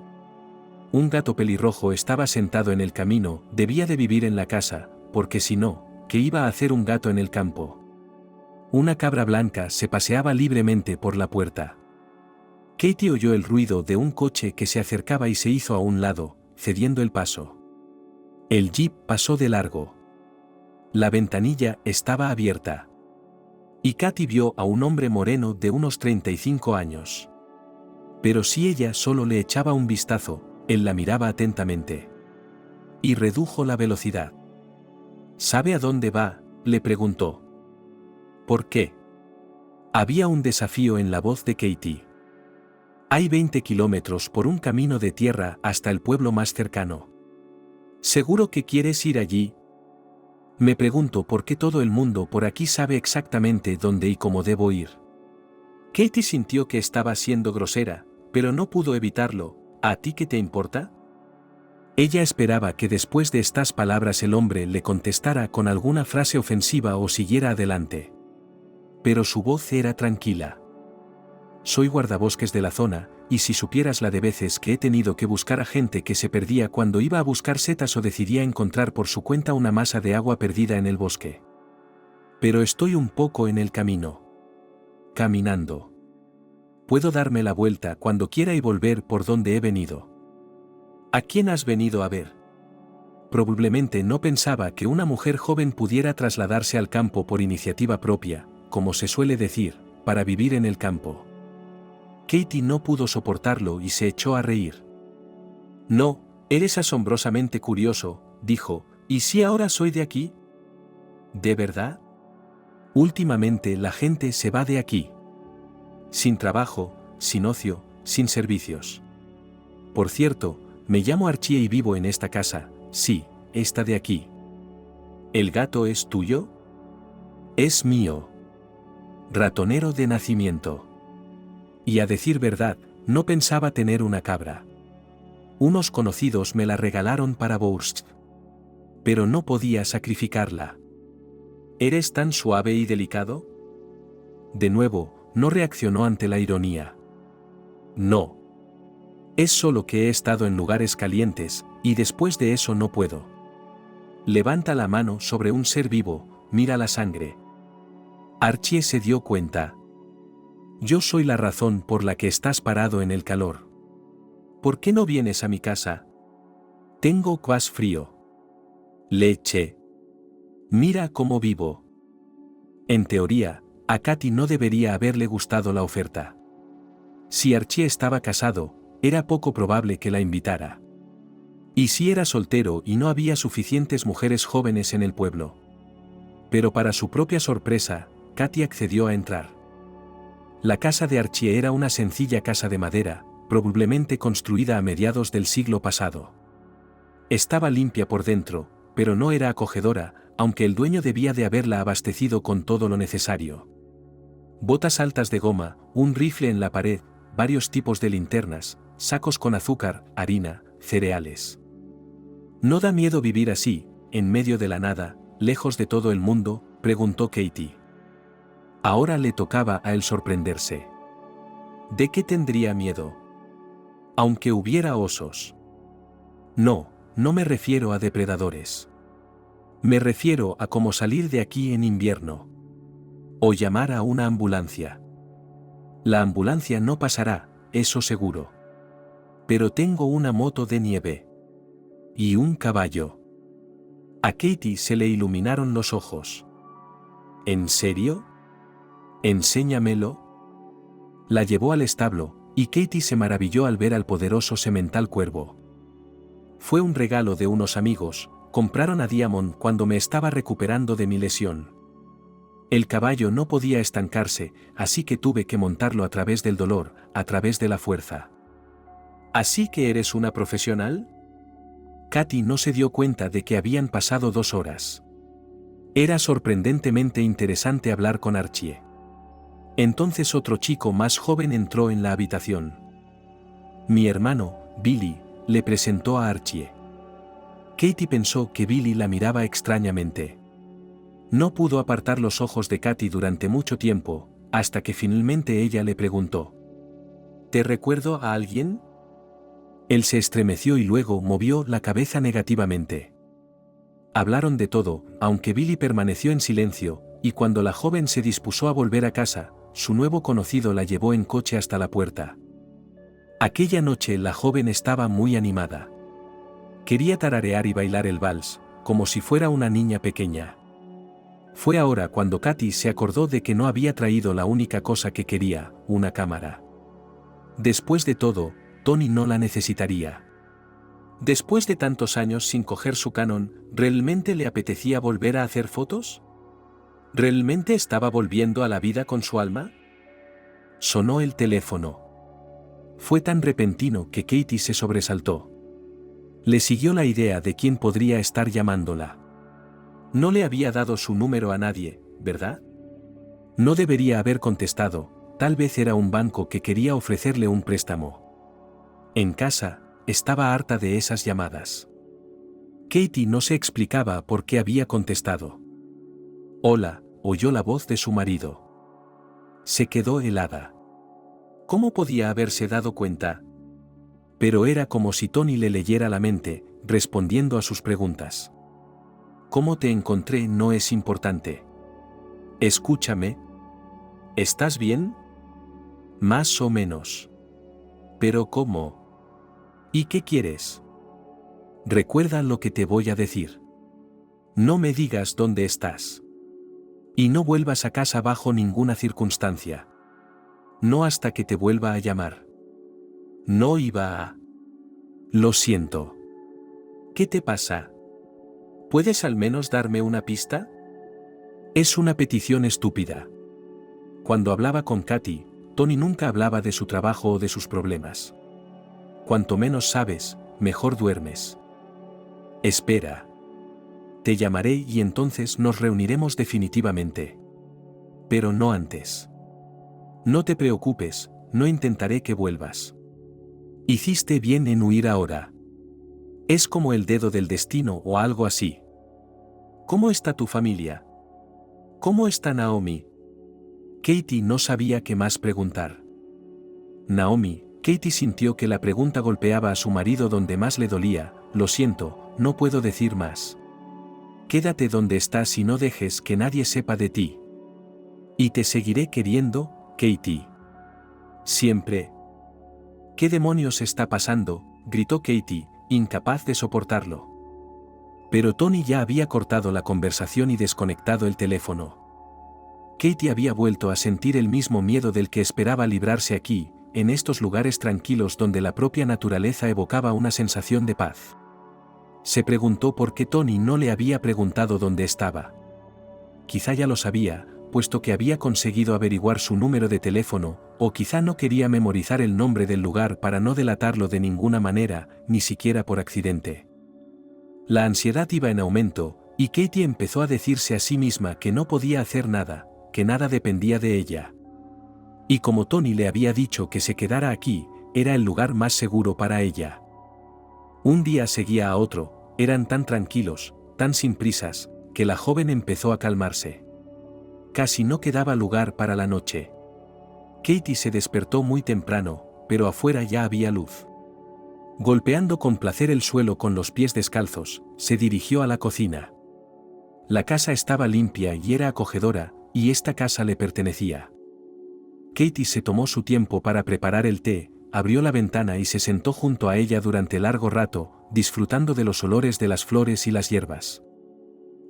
Un gato pelirrojo estaba sentado en el camino, debía de vivir en la casa, porque si no, ¿qué iba a hacer un gato en el campo? Una cabra blanca se paseaba libremente por la puerta. Katie oyó el ruido de un coche que se acercaba y se hizo a un lado, cediendo el paso. El jeep pasó de largo. La ventanilla estaba abierta. Y Katie vio a un hombre moreno de unos 35 años. Pero si ella solo le echaba un vistazo, él la miraba atentamente. Y redujo la velocidad. ¿Sabe a dónde va?, le preguntó. ¿Por qué? Había un desafío en la voz de Katie. Hay 20 kilómetros por un camino de tierra hasta el pueblo más cercano. ¿Seguro que quieres ir allí? Me pregunto por qué todo el mundo por aquí sabe exactamente dónde y cómo debo ir. Katie sintió que estaba siendo grosera, pero no pudo evitarlo. ¿A ti qué te importa? Ella esperaba que después de estas palabras el hombre le contestara con alguna frase ofensiva o siguiera adelante. Pero su voz era tranquila. Soy guardabosques de la zona, y si supieras la de veces que he tenido que buscar a gente que se perdía cuando iba a buscar setas o decidía encontrar por su cuenta una masa de agua perdida en el bosque. Pero estoy un poco en el camino. Caminando. Puedo darme la vuelta cuando quiera y volver por donde he venido. ¿A quién has venido a ver? Probablemente no pensaba que una mujer joven pudiera trasladarse al campo por iniciativa propia, como se suele decir, para vivir en el campo. Katie no pudo soportarlo y se echó a reír. No, eres asombrosamente curioso, dijo, ¿y si ahora soy de aquí? ¿De verdad? Últimamente la gente se va de aquí. Sin trabajo, sin ocio, sin servicios. Por cierto, me llamo Archie y vivo en esta casa, sí, esta de aquí. ¿El gato es tuyo? Es mío. Ratonero de nacimiento. Y a decir verdad, no pensaba tener una cabra. Unos conocidos me la regalaron para Bourst. Pero no podía sacrificarla. ¿Eres tan suave y delicado? De nuevo, no reaccionó ante la ironía. No. Es solo que he estado en lugares calientes, y después de eso no puedo. Levanta la mano sobre un ser vivo, mira la sangre. Archie se dio cuenta. Yo soy la razón por la que estás parado en el calor. ¿Por qué no vienes a mi casa? Tengo quas frío. Leche. Mira cómo vivo. En teoría, a Katie no debería haberle gustado la oferta. Si Archie estaba casado, era poco probable que la invitara. Y si era soltero y no había suficientes mujeres jóvenes en el pueblo. Pero para su propia sorpresa, Katie accedió a entrar. La casa de Archie era una sencilla casa de madera, probablemente construida a mediados del siglo pasado. Estaba limpia por dentro, pero no era acogedora, aunque el dueño debía de haberla abastecido con todo lo necesario. Botas altas de goma, un rifle en la pared, varios tipos de linternas, sacos con azúcar, harina, cereales. ¿No da miedo vivir así, en medio de la nada, lejos de todo el mundo?, preguntó Katie. Ahora le tocaba a él sorprenderse. ¿De qué tendría miedo? Aunque hubiera osos. No, no me refiero a depredadores. Me refiero a cómo salir de aquí en invierno. O llamar a una ambulancia. La ambulancia no pasará, eso seguro. Pero tengo una moto de nieve. Y un caballo. A Katie se le iluminaron los ojos. ¿En serio? Enséñamelo. La llevó al establo, y Katie se maravilló al ver al poderoso semental cuervo. Fue un regalo de unos amigos, compraron a Diamond cuando me estaba recuperando de mi lesión. El caballo no podía estancarse, así que tuve que montarlo a través del dolor, a través de la fuerza. ¿Así que eres una profesional? Katie no se dio cuenta de que habían pasado 2 horas. Era sorprendentemente interesante hablar con Archie. Entonces otro chico más joven entró en la habitación. Mi hermano, Billy, le presentó a Archie. Katie pensó que Billy la miraba extrañamente. No pudo apartar los ojos de Katie durante mucho tiempo, hasta que finalmente ella le preguntó: ¿Te recuerdo a alguien? Él se estremeció y luego movió la cabeza negativamente. Hablaron de todo, aunque Billy permaneció en silencio, y cuando la joven se dispuso a volver a casa, su nuevo conocido la llevó en coche hasta la puerta. Aquella noche la joven estaba muy animada. Quería tararear y bailar el vals, como si fuera una niña pequeña. Fue ahora cuando Katy se acordó de que no había traído la única cosa que quería, una cámara. Después de todo, Tony no la necesitaría. Después de tantos años sin coger su Canon, ¿realmente le apetecía volver a hacer fotos? ¿Realmente estaba volviendo a la vida con su alma? Sonó el teléfono. Fue tan repentino que Katy se sobresaltó. Le siguió la idea de quién podría estar llamándola. No le había dado su número a nadie, ¿verdad? No debería haber contestado, tal vez era un banco que quería ofrecerle un préstamo. En casa, estaba harta de esas llamadas. Katy no se explicaba por qué había contestado. Hola, oyó la voz de su marido. Se quedó helada. ¿Cómo podía haberse dado cuenta? Pero era como si Tony le leyera la mente, respondiendo a sus preguntas. ¿Cómo te encontré no es importante? Escúchame. ¿Estás bien? Más o menos. ¿Pero cómo? ¿Y qué quieres? Recuerda lo que te voy a decir. No me digas dónde estás. Y no vuelvas a casa bajo ninguna circunstancia. No hasta que te vuelva a llamar. No iba a... Lo siento. ¿Qué te pasa? ¿Puedes al menos darme una pista? Es una petición estúpida. Cuando hablaba con Katy, Tony nunca hablaba de su trabajo o de sus problemas. Cuanto menos sabes, mejor duermes. Espera. Te llamaré y entonces nos reuniremos definitivamente. Pero no antes. No te preocupes, no intentaré que vuelvas. Hiciste bien en huir ahora. Es como el dedo del destino o algo así. ¿Cómo está tu familia? ¿Cómo está Naomi? Katy no sabía qué más preguntar. Naomi, Katy sintió que la pregunta golpeaba a su marido donde más le dolía. Lo siento, no puedo decir más. Quédate donde estás y no dejes que nadie sepa de ti. Y te seguiré queriendo, Katy. Siempre. ¿Qué demonios está pasando?, gritó Katy, incapaz de soportarlo. Pero Tony ya había cortado la conversación y desconectado el teléfono. Katy había vuelto a sentir el mismo miedo del que esperaba librarse aquí, en estos lugares tranquilos donde la propia naturaleza evocaba una sensación de paz. Se preguntó por qué Tony no le había preguntado dónde estaba. Quizá ya lo sabía, puesto que había conseguido averiguar su número de teléfono, o quizá no quería memorizar el nombre del lugar para no delatarlo de ninguna manera, ni siquiera por accidente. La ansiedad iba en aumento, y Katy empezó a decirse a sí misma que no podía hacer nada, que nada dependía de ella. Y como Tony le había dicho que se quedara aquí, era el lugar más seguro para ella. Un día seguía a otro, eran tan tranquilos, tan sin prisas, que la joven empezó a calmarse. Casi no quedaba lugar para la noche. Katy se despertó muy temprano, pero afuera ya había luz. Golpeando con placer el suelo con los pies descalzos, se dirigió a la cocina. La casa estaba limpia y era acogedora, y esta casa le pertenecía. Katy se tomó su tiempo para preparar el té, abrió la ventana y se sentó junto a ella durante largo rato, disfrutando de los olores de las flores y las hierbas.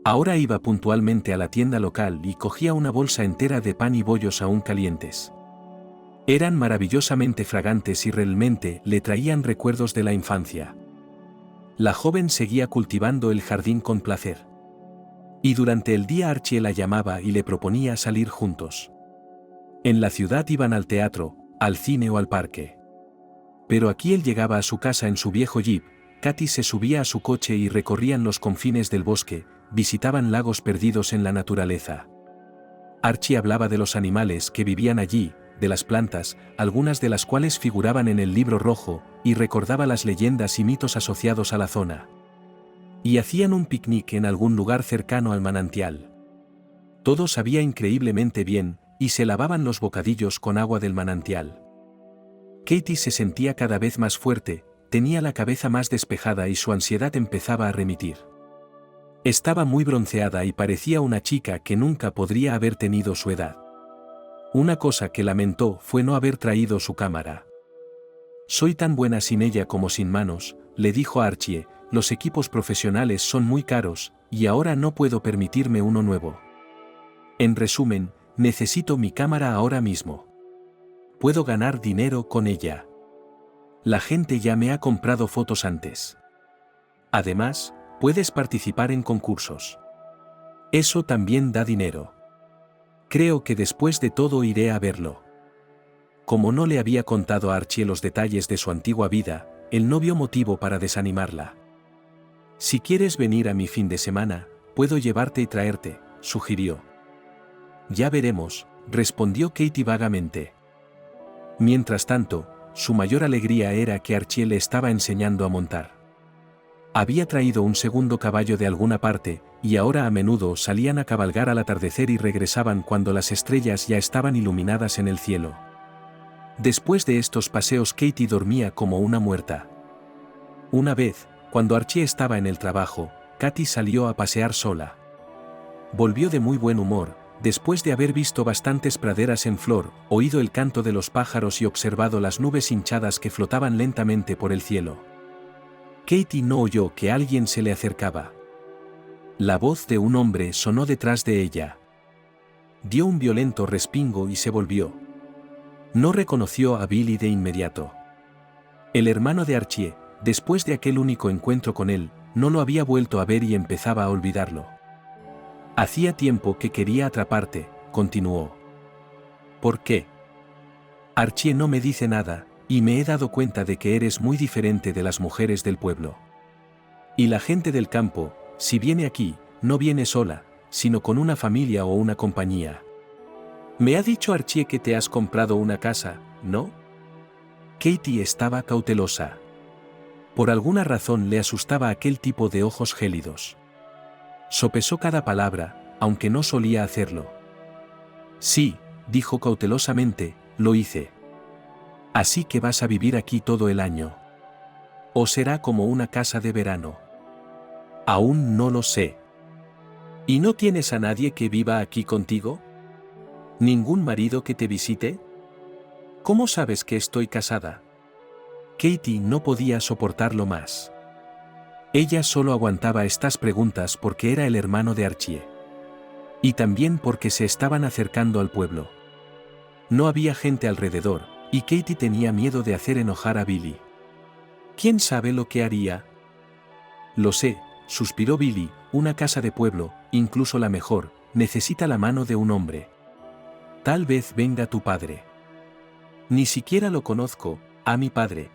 Ahora iba puntualmente a la tienda local y cogía una bolsa entera de pan y bollos aún calientes. Eran maravillosamente fragantes y realmente le traían recuerdos de la infancia. La joven seguía cultivando el jardín con placer. Y durante el día Archie la llamaba y le proponía salir juntos. En la ciudad iban al teatro, al cine o al parque. Pero aquí él llegaba a su casa en su viejo jeep, Katy se subía a su coche y recorrían los confines del bosque, visitaban lagos perdidos en la naturaleza. Archie hablaba de los animales que vivían allí, de las plantas, algunas de las cuales figuraban en el libro rojo, y recordaba las leyendas y mitos asociados a la zona. Y hacían un picnic en algún lugar cercano al manantial. Todo sabía increíblemente bien, y se lavaban los bocadillos con agua del manantial. Katy se sentía cada vez más fuerte, tenía la cabeza más despejada y su ansiedad empezaba a remitir. Estaba muy bronceada y parecía una chica que nunca podría haber tenido su edad. Una cosa que lamentó fue no haber traído su cámara. Soy tan buena sin ella como sin manos, le dijo Archie, los equipos profesionales son muy caros, y ahora no puedo permitirme uno nuevo. En resumen, necesito mi cámara ahora mismo. Puedo ganar dinero con ella. La gente ya me ha comprado fotos antes. Además, puedes participar en concursos. Eso también da dinero. Creo que después de todo iré a verlo. Como no le había contado a Archie los detalles de su antigua vida, él no vio motivo para desanimarla. Si quieres venir a mi fin de semana, puedo llevarte y traerte, sugirió. Ya veremos, respondió Katie vagamente. Mientras tanto, su mayor alegría era que Archie le estaba enseñando a montar. Había traído un segundo caballo de alguna parte, y ahora a menudo salían a cabalgar al atardecer y regresaban cuando las estrellas ya estaban iluminadas en el cielo. Después de estos paseos Katie dormía como una muerta. Una vez, cuando Archie estaba en el trabajo, Katie salió a pasear sola. Volvió de muy buen humor, después de haber visto bastantes praderas en flor, oído el canto de los pájaros y observado las nubes hinchadas que flotaban lentamente por el cielo. Katie no oyó que alguien se le acercaba. La voz de un hombre sonó detrás de ella. Dio un violento respingo y se volvió. No reconoció a Billy de inmediato. El hermano de Archie, después de aquel único encuentro con él, no lo había vuelto a ver y empezaba a olvidarlo. Hacía tiempo que quería atraparte, continuó. ¿Por qué? Archie no me dice nada, y me he dado cuenta de que eres muy diferente de las mujeres del pueblo. Y la gente del campo, si viene aquí, no viene sola, sino con una familia o una compañía. Me ha dicho Archie que te has comprado una casa, ¿no? Katie estaba cautelosa. Por alguna razón le asustaba aquel tipo de ojos gélidos. Sopesó cada palabra, aunque no solía hacerlo. Sí, dijo cautelosamente, lo hice. Así que vas a vivir aquí todo el año. ¿O será como una casa de verano? Aún no lo sé. ¿Y no tienes a nadie que viva aquí contigo? ¿Ningún marido que te visite? ¿Cómo sabes que estoy casada? Katie no podía soportarlo más. Ella solo aguantaba estas preguntas porque era el hermano de Archie. Y también porque se estaban acercando al pueblo. No había gente alrededor, y Katie tenía miedo de hacer enojar a Billy. ¿Quién sabe lo que haría? Lo sé, suspiró Billy, una casa de pueblo, incluso la mejor, necesita la mano de un hombre. Tal vez venga tu padre. Ni siquiera lo conozco, a mi padre.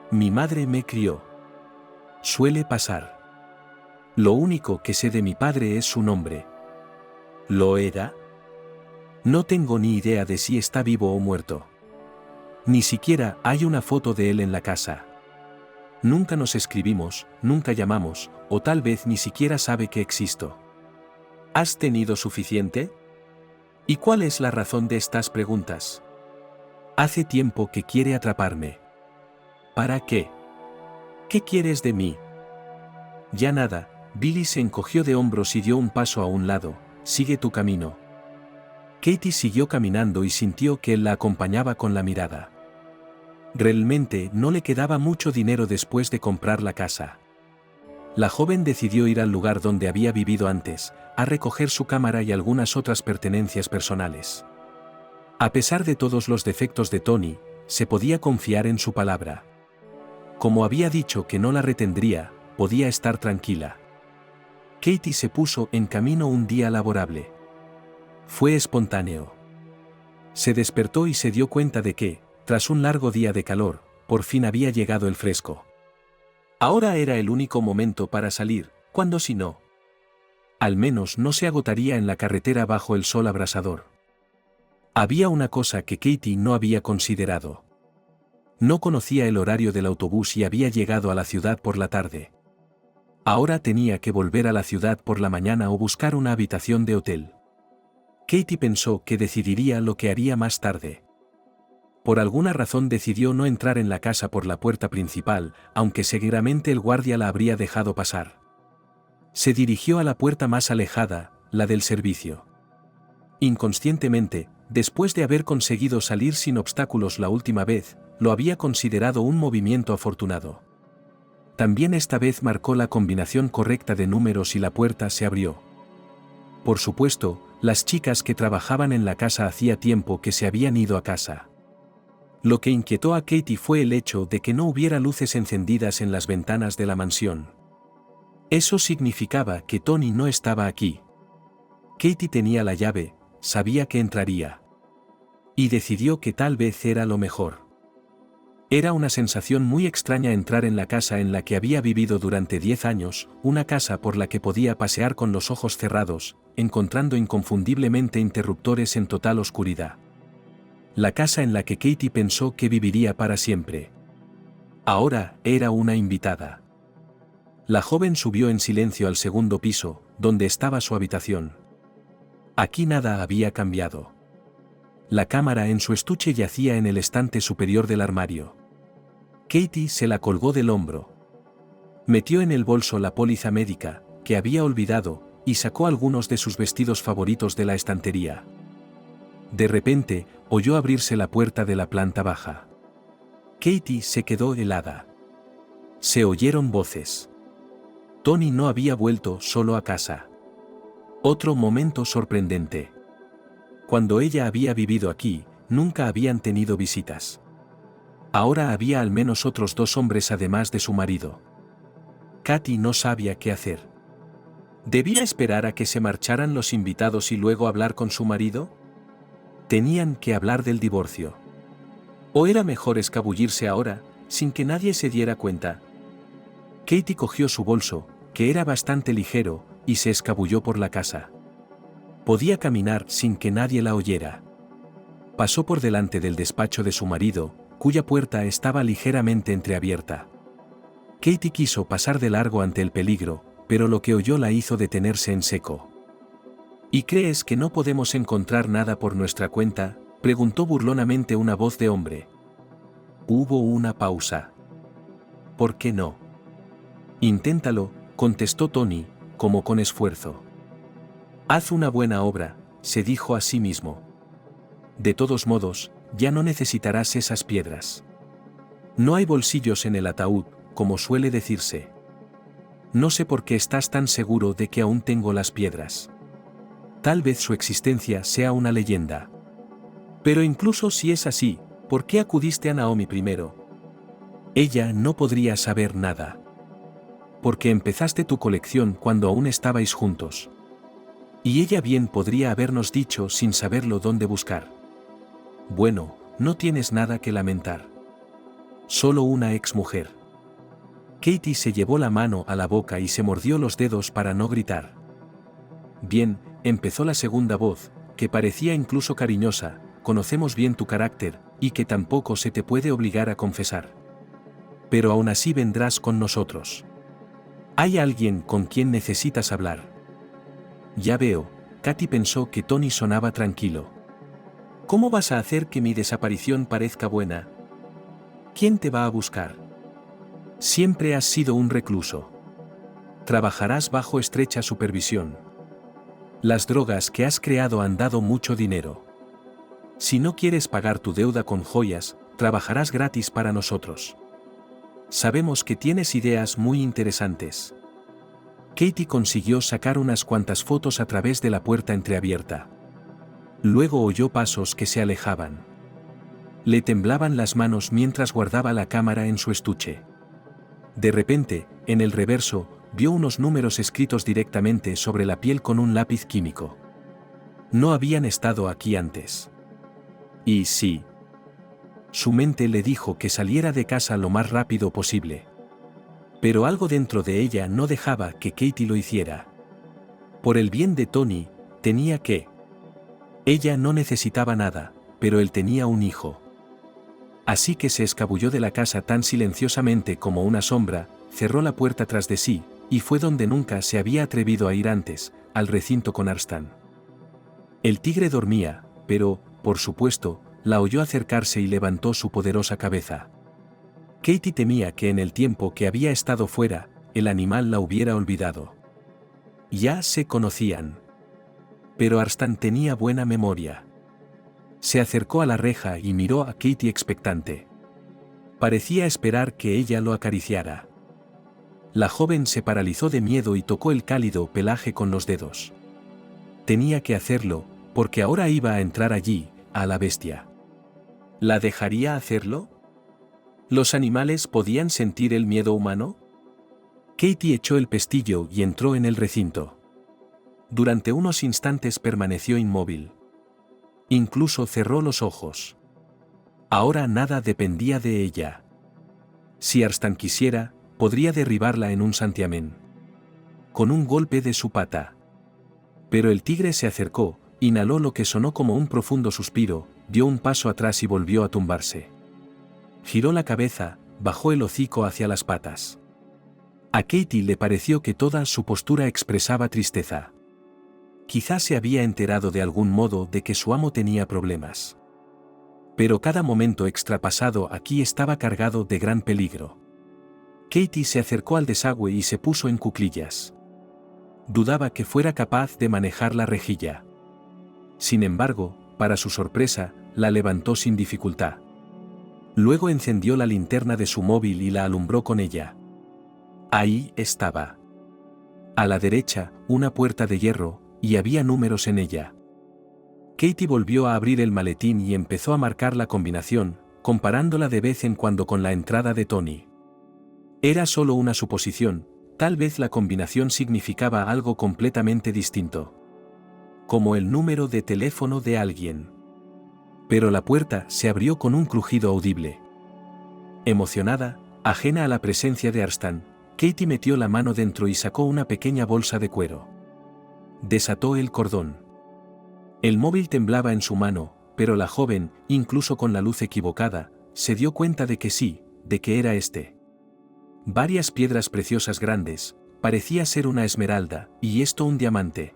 Mi madre me crió. Suele pasar. Lo único que sé de mi padre es su nombre. ¿Lo era? No tengo ni idea de si está vivo o muerto. Ni siquiera hay una foto de él en la casa. Nunca nos escribimos, nunca llamamos, o tal vez ni siquiera sabe que existo. ¿Has tenido suficiente? ¿Y cuál es la razón de estas preguntas? Hace tiempo que quiere atraparme. ¿Para qué? ¿Qué quieres de mí? Ya nada, Billy se encogió de hombros y dio un paso a un lado. Sigue tu camino. Katie siguió caminando y sintió que él la acompañaba con la mirada. Realmente no le quedaba mucho dinero después de comprar la casa. La joven decidió ir al lugar donde había vivido antes, a recoger su cámara y algunas otras pertenencias personales. A pesar de todos los defectos de Tony, se podía confiar en su palabra. Como había dicho que no la retendría, podía estar tranquila. Katie se puso en camino un día laborable. Fue espontáneo. Se despertó y se dio cuenta de que, tras un largo día de calor, por fin había llegado el fresco. Ahora era el único momento para salir, cuando si no. Al menos no se agotaría en la carretera bajo el sol abrasador. Había una cosa que Katie no había considerado. No conocía el horario del autobús y había llegado a la ciudad por la tarde. Ahora tenía que volver a la ciudad por la mañana o buscar una habitación de hotel. Katie pensó que decidiría lo que haría más tarde. Por alguna razón decidió no entrar en la casa por la puerta principal, aunque seguramente el guardia la habría dejado pasar. Se dirigió a la puerta más alejada, la del servicio. Inconscientemente, después de haber conseguido salir sin obstáculos la última vez, lo había considerado un movimiento afortunado. También esta vez marcó la combinación correcta de números y la puerta se abrió. Por supuesto, las chicas que trabajaban en la casa hacía tiempo que se habían ido a casa. Lo que inquietó a Katie fue el hecho de que no hubiera luces encendidas en las ventanas de la mansión. Eso significaba que Tony no estaba aquí. Katie tenía la llave, sabía que entraría. Y decidió que tal vez era lo mejor. Era una sensación muy extraña entrar en la casa en la que había vivido durante 10 años, una casa por la que podía pasear con los ojos cerrados, encontrando inconfundiblemente interruptores en total oscuridad. La casa en la que Katie pensó que viviría para siempre. Ahora era una invitada. La joven subió en silencio al segundo piso, donde estaba su habitación. Aquí nada había cambiado. La cámara en su estuche yacía en el estante superior del armario. Katie se la colgó del hombro. Metió en el bolso la póliza médica, que había olvidado, y sacó algunos de sus vestidos favoritos de la estantería. De repente, oyó abrirse la puerta de la planta baja. Katie se quedó helada. Se oyeron voces. Tony no había vuelto solo a casa. Otro momento sorprendente. Cuando ella había vivido aquí, nunca habían tenido visitas. Ahora había al menos otros 2 hombres además de su marido. Katie no sabía qué hacer. ¿Debía esperar a que se marcharan los invitados y luego hablar con su marido? Tenían que hablar del divorcio. ¿O era mejor escabullirse ahora, sin que nadie se diera cuenta? Katie cogió su bolso, que era bastante ligero, y se escabulló por la casa. Podía caminar sin que nadie la oyera. Pasó por delante del despacho de su marido, cuya puerta estaba ligeramente entreabierta. Katie quiso pasar de largo ante el peligro, pero lo que oyó la hizo detenerse en seco. ¿Y crees que no podemos encontrar nada por nuestra cuenta?, preguntó burlonamente una voz de hombre. Hubo una pausa. ¿Por qué no? Inténtalo, contestó Tony, como con esfuerzo. Haz una buena obra, se dijo a sí mismo. De todos modos, ya no necesitarás esas piedras. No hay bolsillos en el ataúd, como suele decirse. No sé por qué estás tan seguro de que aún tengo las piedras. Tal vez su existencia sea una leyenda. Pero incluso si es así, ¿por qué acudiste a Naomi primero? Ella no podría saber nada. Porque empezaste tu colección cuando aún estabais juntos. Y ella bien podría habernos dicho sin saberlo dónde buscar. Bueno, no tienes nada que lamentar. Solo una exmujer. Katie se llevó la mano a la boca y se mordió los dedos para no gritar. Bien, empezó la segunda voz, que parecía incluso cariñosa, conocemos bien tu carácter, y que tampoco se te puede obligar a confesar. Pero aún así vendrás con nosotros. Hay alguien con quien necesitas hablar. Ya veo, Katie pensó que Tony sonaba tranquilo. ¿Cómo vas a hacer que mi desaparición parezca buena? ¿Quién te va a buscar? Siempre has sido un recluso. Trabajarás bajo estrecha supervisión. Las drogas que has creado han dado mucho dinero. Si no quieres pagar tu deuda con joyas, trabajarás gratis para nosotros. Sabemos que tienes ideas muy interesantes. Katie consiguió sacar unas cuantas fotos a través de la puerta entreabierta. Luego oyó pasos que se alejaban. Le temblaban las manos mientras guardaba la cámara en su estuche. De repente, en el reverso, vio unos números escritos directamente sobre la piel con un lápiz químico. No habían estado aquí antes. Y sí. Su mente le dijo que saliera de casa lo más rápido posible. Pero algo dentro de ella no dejaba que Katie lo hiciera. Por el bien de Tony, tenía que. Ella no necesitaba nada, pero él tenía un hijo. Así que se escabulló de la casa tan silenciosamente como una sombra, cerró la puerta tras de sí, y fue donde nunca se había atrevido a ir antes, al recinto con Arstan. El tigre dormía, pero, por supuesto, la oyó acercarse y levantó su poderosa cabeza. Katie temía que en el tiempo que había estado fuera, el animal la hubiera olvidado. Ya se conocían. Pero Arstan tenía buena memoria. Se acercó a la reja y miró a Katie expectante. Parecía esperar que ella lo acariciara. La joven se paralizó de miedo y tocó el cálido pelaje con los dedos. Tenía que hacerlo, porque ahora iba a entrar allí, a la bestia. ¿La dejaría hacerlo? ¿Los animales podían sentir el miedo humano? Katie echó el pestillo y entró en el recinto. Durante unos instantes permaneció inmóvil. Incluso cerró los ojos. Ahora nada dependía de ella. Si Arstan quisiera, podría derribarla en un santiamén. Con un golpe de su pata. Pero el tigre se acercó, inhaló lo que sonó como un profundo suspiro, dio un paso atrás y volvió a tumbarse. Giró la cabeza, bajó el hocico hacia las patas. A Katie le pareció que toda su postura expresaba tristeza. Quizás se había enterado de algún modo de que su amo tenía problemas. Pero cada momento extrapasado aquí estaba cargado de gran peligro. Katie se acercó al desagüe y se puso en cuclillas. Dudaba que fuera capaz de manejar la rejilla. Sin embargo, para su sorpresa, la levantó sin dificultad. Luego encendió la linterna de su móvil y la alumbró con ella. Ahí estaba. A la derecha, una puerta de hierro, y había números en ella. Katie volvió a abrir el maletín y empezó a marcar la combinación, comparándola de vez en cuando con la entrada de Tony. Era solo una suposición, tal vez la combinación significaba algo completamente distinto. Como el número de teléfono de alguien. Pero la puerta se abrió con un crujido audible. Emocionada, ajena a la presencia de Arstan, Katie metió la mano dentro y sacó una pequeña bolsa de cuero. Desató el cordón. El móvil temblaba en su mano, pero la joven, incluso con la luz equivocada, se dio cuenta de que sí, de que era este. Varias piedras preciosas grandes, parecía ser una esmeralda, y esto un diamante.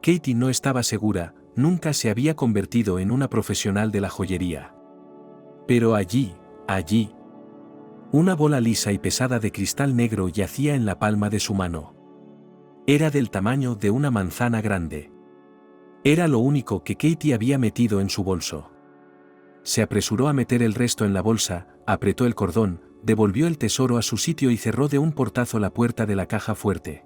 Katie no estaba segura, nunca se había convertido en una profesional de la joyería. Pero allí, una bola lisa y pesada de cristal negro yacía en la palma de su mano. Era del tamaño de una manzana grande. Era lo único que Katie había metido en su bolso. Se apresuró a meter el resto en la bolsa, apretó el cordón, devolvió el tesoro a su sitio y cerró de un portazo la puerta de la caja fuerte.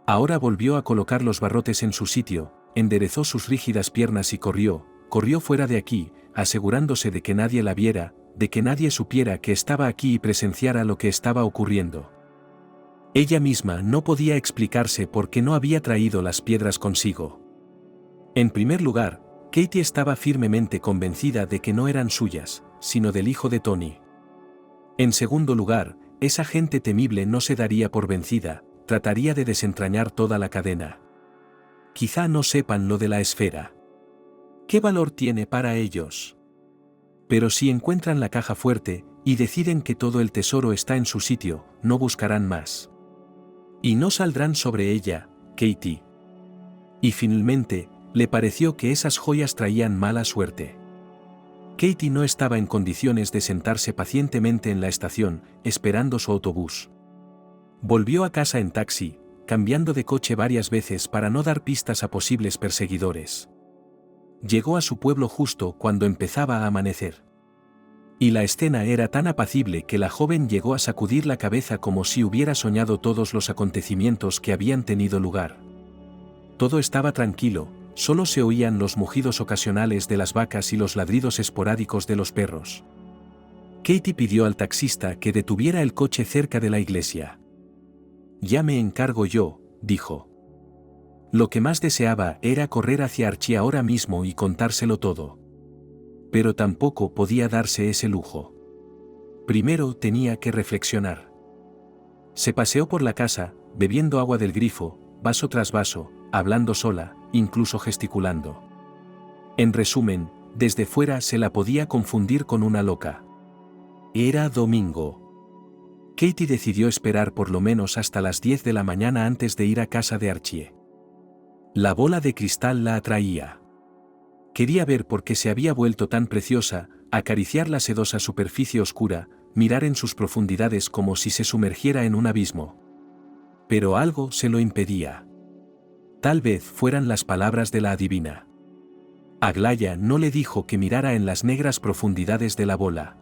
Ahora volvió a colocar los barrotes en su sitio, enderezó sus rígidas piernas y corrió fuera de aquí, asegurándose de que nadie la viera, de que nadie supiera que estaba aquí y presenciara lo que estaba ocurriendo. Ella misma no podía explicarse por qué no había traído las piedras consigo. En primer lugar, Katie estaba firmemente convencida de que no eran suyas, sino del hijo de Tony. En segundo lugar, esa gente temible no se daría por vencida, trataría de desentrañar toda la cadena. Quizá no sepan lo de la esfera. ¿Qué valor tiene para ellos? Pero si encuentran la caja fuerte, y deciden que todo el tesoro está en su sitio, no buscarán más. Y no saldrán sobre ella, Katie. Y finalmente, le pareció que esas joyas traían mala suerte. Katie no estaba en condiciones de sentarse pacientemente en la estación, esperando su autobús. Volvió a casa en taxi, cambiando de coche varias veces para no dar pistas a posibles perseguidores. Llegó a su pueblo justo cuando empezaba a amanecer. Y la escena era tan apacible que la joven llegó a sacudir la cabeza como si hubiera soñado todos los acontecimientos que habían tenido lugar. Todo estaba tranquilo. Solo se oían los mugidos ocasionales de las vacas y los ladridos esporádicos de los perros. Katie pidió al taxista que detuviera el coche cerca de la iglesia. «Ya me encargo yo», dijo. Lo que más deseaba era correr hacia Archie ahora mismo y contárselo todo. Pero tampoco podía darse ese lujo. Primero tenía que reflexionar. Se paseó por la casa, bebiendo agua del grifo, vaso tras vaso, hablando sola, incluso gesticulando. En resumen, desde fuera se la podía confundir con una loca. Era domingo. Katie decidió esperar por lo menos hasta las 10 de la mañana antes de ir a casa de Archie. La bola de cristal la atraía. Quería ver por qué se había vuelto tan preciosa, acariciar la sedosa superficie oscura, mirar en sus profundidades como si se sumergiera en un abismo. Pero algo se lo impedía. Tal vez fueran las palabras de la adivina. Aglaya no le dijo que mirara en las negras profundidades de la bola.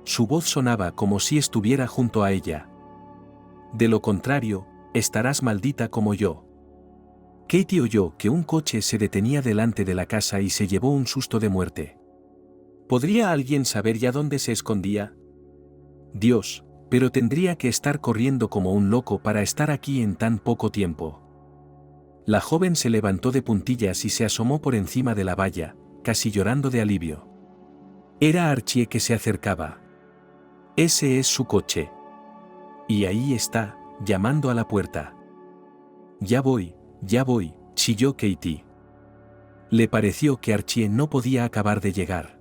Su voz sonaba como si estuviera junto a ella. De lo contrario, estarás maldita como yo. Katie oyó que un coche se detenía delante de la casa y se llevó un susto de muerte. ¿Podría alguien saber ya dónde se escondía? Dios, pero tendría que estar corriendo como un loco para estar aquí en tan poco tiempo. La joven se levantó de puntillas y se asomó por encima de la valla, casi llorando de alivio. Era Archie que se acercaba. Ese es su coche. Y ahí está, llamando a la puerta. Ya voy, chilló Katie. Le pareció que Archie no podía acabar de llegar.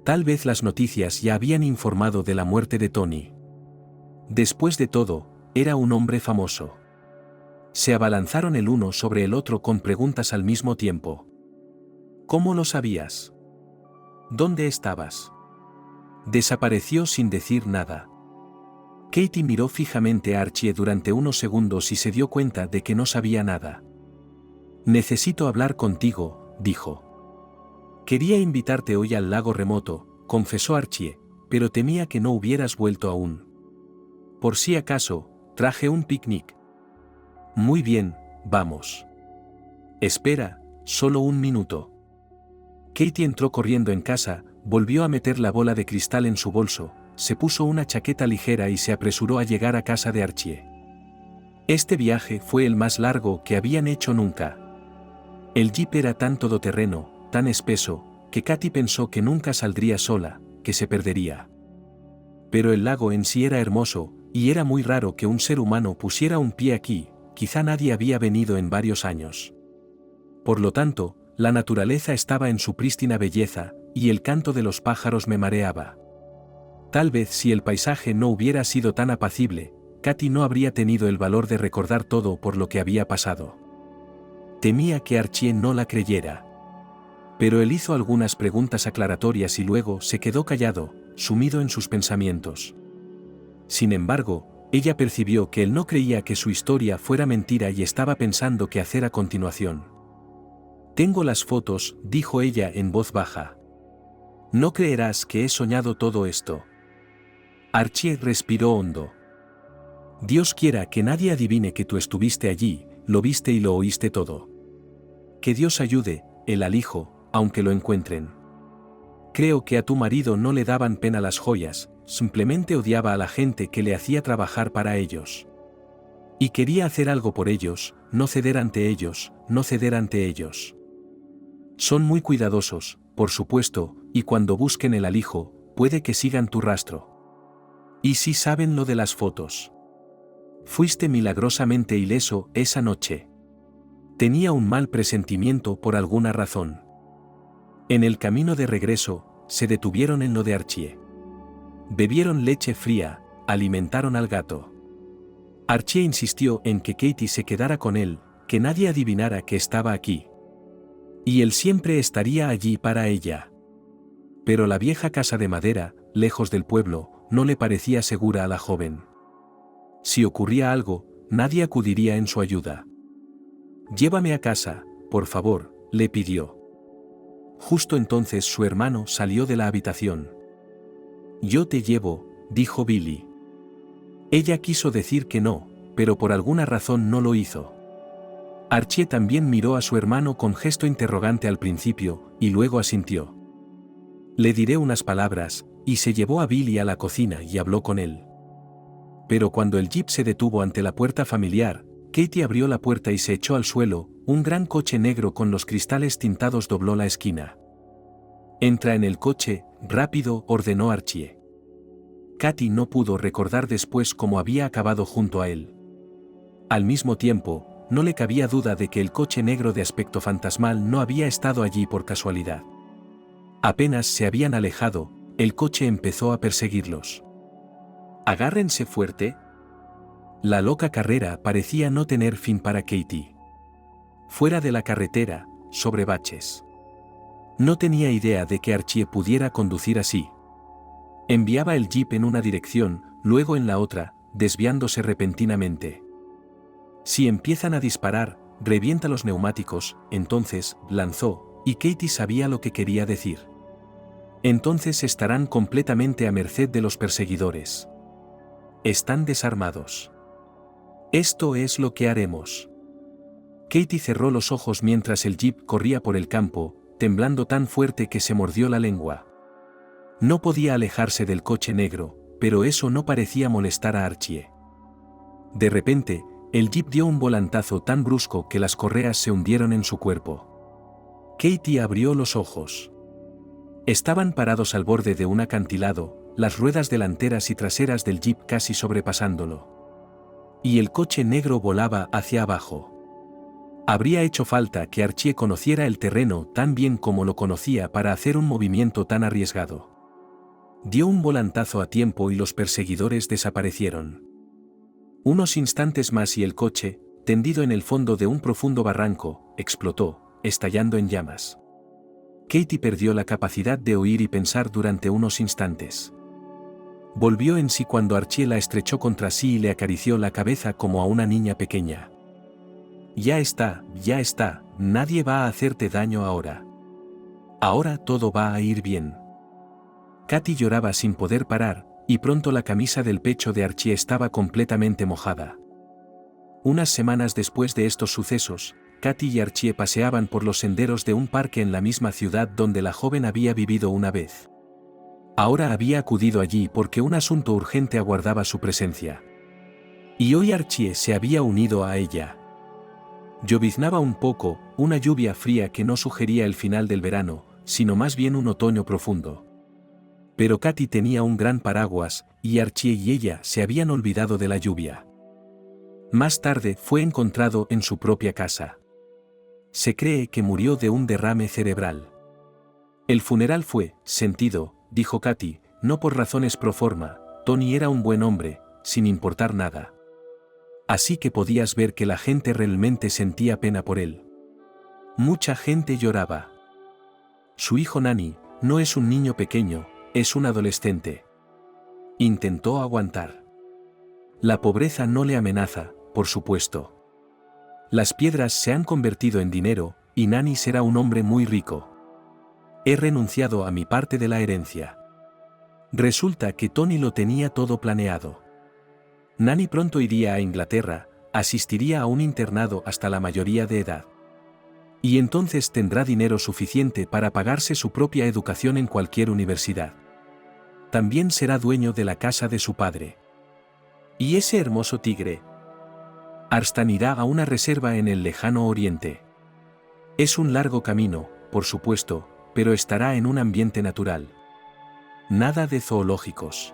Tal vez las noticias ya habían informado de la muerte de Tony. Después de todo, era un hombre famoso. Se abalanzaron el uno sobre el otro con preguntas al mismo tiempo. ¿Cómo lo sabías? ¿Dónde estabas? Desapareció sin decir nada. Katie miró fijamente a Archie durante unos segundos y se dio cuenta de que no sabía nada. Necesito hablar contigo, dijo. Quería invitarte hoy al lago remoto, confesó Archie, pero temía que no hubieras vuelto aún. Por si acaso, traje un picnic. Muy bien, vamos. Espera, solo un minuto. Katie entró corriendo en casa, volvió a meter la bola de cristal en su bolso, se puso una chaqueta ligera y se apresuró a llegar a casa de Archie. Este viaje fue el más largo que habían hecho nunca. El jeep era tan todoterreno, tan espeso, que Katie pensó que nunca saldría sola, que se perdería. Pero el lago en sí era hermoso, y era muy raro que un ser humano pusiera un pie aquí, quizá nadie había venido en varios años. Por lo tanto, la naturaleza estaba en su prístina belleza, y el canto de los pájaros me mareaba. Tal vez si el paisaje no hubiera sido tan apacible, Katie no habría tenido el valor de recordar todo por lo que había pasado. Temía que Archie no la creyera. Pero él hizo algunas preguntas aclaratorias y luego se quedó callado, sumido en sus pensamientos. Sin embargo, ella percibió que él no creía que su historia fuera mentira y estaba pensando qué hacer a continuación. Tengo las fotos, dijo ella en voz baja. No creerás que he soñado todo esto. Archie respiró hondo. Dios quiera que nadie adivine que tú estuviste allí, lo viste y lo oíste todo. Que Dios ayude, el alijo, aunque lo encuentren. Creo que a tu marido no le daban pena las joyas, simplemente odiaba a la gente que le hacía trabajar para ellos. Y quería hacer algo por ellos, no ceder ante ellos, no ceder ante ellos. Son muy cuidadosos, por supuesto, y cuando busquen el alijo, puede que sigan tu rastro. ¿Y si saben lo de las fotos? Fuiste milagrosamente ileso esa noche. Tenía un mal presentimiento por alguna razón. En el camino de regreso, se detuvieron en lo de Archie. Bebieron leche fría, alimentaron al gato. Archie insistió en que Katie se quedara con él, que nadie adivinara que estaba aquí. Y él siempre estaría allí para ella. Pero la vieja casa de madera, lejos del pueblo, no le parecía segura a la joven. Si ocurría algo, nadie acudiría en su ayuda. Llévame a casa, por favor, le pidió. Justo entonces su hermano salió de la habitación. Yo te llevo, dijo Billy. Ella quiso decir que no, pero por alguna razón no lo hizo. Archie también miró a su hermano con gesto interrogante al principio, y luego asintió. Le diré unas palabras, y se llevó a Billy a la cocina y habló con él. Pero cuando el jeep se detuvo ante la puerta familiar, Katie abrió la puerta y se echó al suelo, un gran coche negro con los cristales tintados dobló la esquina. Entra en el coche, rápido, ordenó Archie. Katie no pudo recordar después cómo había acabado junto a él. Al mismo tiempo, no le cabía duda de que el coche negro de aspecto fantasmal no había estado allí por casualidad. Apenas se habían alejado, el coche empezó a perseguirlos. Agárrense fuerte. La loca carrera parecía no tener fin para Katie. Fuera de la carretera, sobre baches. No tenía idea de que Archie pudiera conducir así. Enviaba el jeep en una dirección, luego en la otra, desviándose repentinamente. Si empiezan a disparar, revienta los neumáticos, entonces, lanzó, y Katie sabía lo que quería decir. Entonces estarán completamente a merced de los perseguidores. Están desarmados. Esto es lo que haremos. Katie cerró los ojos mientras el jeep corría por el campo, temblando tan fuerte que se mordió la lengua. No podía alejarse del coche negro, pero eso no parecía molestar a Archie. De repente, el jeep dio un volantazo tan brusco que las correas se hundieron en su cuerpo. Katie abrió los ojos. Estaban parados al borde de un acantilado, las ruedas delanteras y traseras del jeep casi sobrepasándolo. Y el coche negro volaba hacia abajo. Habría hecho falta que Archie conociera el terreno tan bien como lo conocía para hacer un movimiento tan arriesgado. Dio un volantazo a tiempo y los perseguidores desaparecieron. Unos instantes más y el coche, tendido en el fondo de un profundo barranco, explotó, estallando en llamas. Katie perdió la capacidad de oír y pensar durante unos instantes. Volvió en sí cuando Archie la estrechó contra sí y le acarició la cabeza como a una niña pequeña. Ya está, nadie va a hacerte daño ahora. Ahora todo va a ir bien. Katie lloraba sin poder parar, y pronto la camisa del pecho de Archie estaba completamente mojada. Unas semanas después de estos sucesos, Katie y Archie paseaban por los senderos de un parque en la misma ciudad donde la joven había vivido una vez. Ahora había acudido allí porque un asunto urgente aguardaba su presencia. Y hoy Archie se había unido a ella. Lloviznaba un poco, una lluvia fría que no sugería el final del verano, sino más bien un otoño profundo. Pero Katie tenía un gran paraguas, y Archie y ella se habían olvidado de la lluvia. Más tarde fue encontrado en su propia casa. Se cree que murió de un derrame cerebral. El funeral fue sentido, dijo Katie, no por razones pro forma. Tony era un buen hombre, sin importar nada. Así que podías ver que la gente realmente sentía pena por él. Mucha gente lloraba. Su hijo Nani, no es un niño pequeño, es un adolescente. Intentó aguantar. La pobreza no le amenaza, por supuesto. Las piedras se han convertido en dinero, y Nani será un hombre muy rico. He renunciado a mi parte de la herencia. Resulta que Tony lo tenía todo planeado. Nani pronto iría a Inglaterra, asistiría a un internado hasta la mayoría de edad. Y entonces tendrá dinero suficiente para pagarse su propia educación en cualquier universidad. También será dueño de la casa de su padre. ¿Y ese hermoso tigre? Arstan irá a una reserva en el lejano oriente. Es un largo camino, por supuesto, pero estará en un ambiente natural. Nada de zoológicos.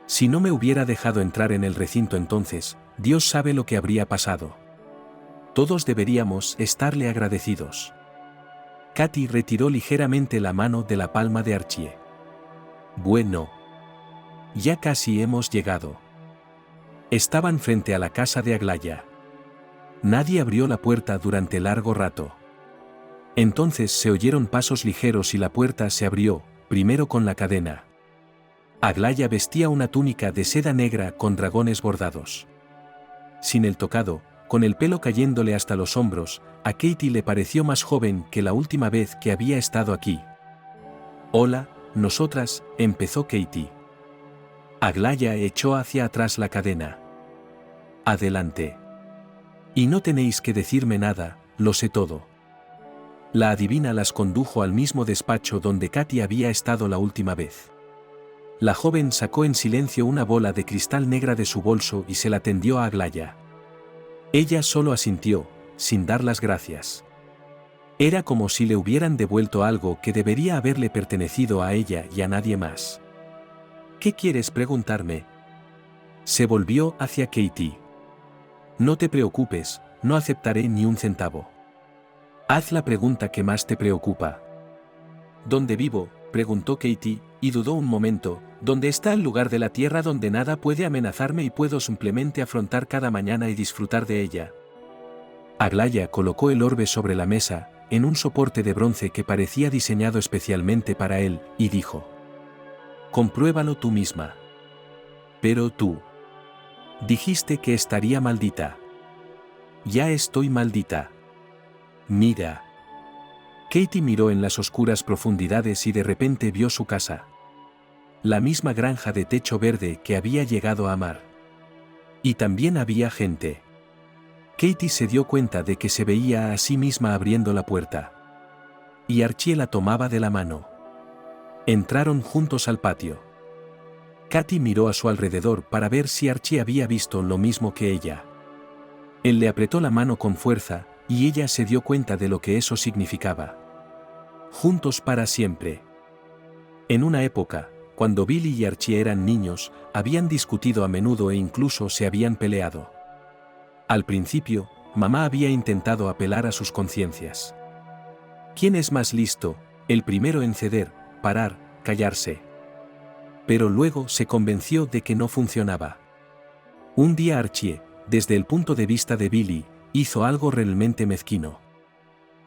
Si no me hubiera dejado entrar en el recinto entonces, Dios sabe lo que habría pasado. Todos deberíamos estarle agradecidos. Katie retiró ligeramente la mano de la palma de Archie. Bueno. Ya casi hemos llegado. Estaban frente a la casa de Aglaya. Nadie abrió la puerta durante largo rato. Entonces se oyeron pasos ligeros y la puerta se abrió, primero con la cadena. Aglaya vestía una túnica de seda negra con dragones bordados. Sin el tocado, con el pelo cayéndole hasta los hombros, a Katie le pareció más joven que la última vez que había estado aquí. Hola, nosotras, empezó Katie. Aglaya echó hacia atrás la cadena. Adelante. Y no tenéis que decirme nada, lo sé todo. La adivina las condujo al mismo despacho donde Katie había estado la última vez. La joven sacó en silencio una bola de cristal negra de su bolso y se la tendió a Aglaya. Ella solo asintió, sin dar las gracias. Era como si le hubieran devuelto algo que debería haberle pertenecido a ella y a nadie más. ¿Qué quieres preguntarme? Se volvió hacia Katie. No te preocupes, no aceptaré ni un centavo. Haz la pregunta que más te preocupa. ¿Dónde vivo?, preguntó Katie, y dudó un momento. ¿Dónde está el lugar de la tierra donde nada puede amenazarme y puedo simplemente afrontar cada mañana y disfrutar de ella? Aglaya colocó el orbe sobre la mesa, en un soporte de bronce que parecía diseñado especialmente para él, y dijo: compruébalo tú misma. Pero tú dijiste que estaría maldita. Ya estoy maldita. Mira. Katie miró en las oscuras profundidades y de repente vio su casa. La misma granja de techo verde que había llegado a amar. Y también había gente. Katie se dio cuenta de que se veía a sí misma abriendo la puerta. Y Archie la tomaba de la mano. Entraron juntos al patio. Katie miró a su alrededor para ver si Archie había visto lo mismo que ella. Él le apretó la mano con fuerza, y ella se dio cuenta de lo que eso significaba. Juntos para siempre. En una época, cuando Billy y Archie eran niños, habían discutido a menudo e incluso se habían peleado. Al principio, mamá había intentado apelar a sus conciencias. ¿Quién es más listo? El primero en ceder, parar, callarse. Pero luego se convenció de que no funcionaba. Un día Archie, desde el punto de vista de Billy, hizo algo realmente mezquino.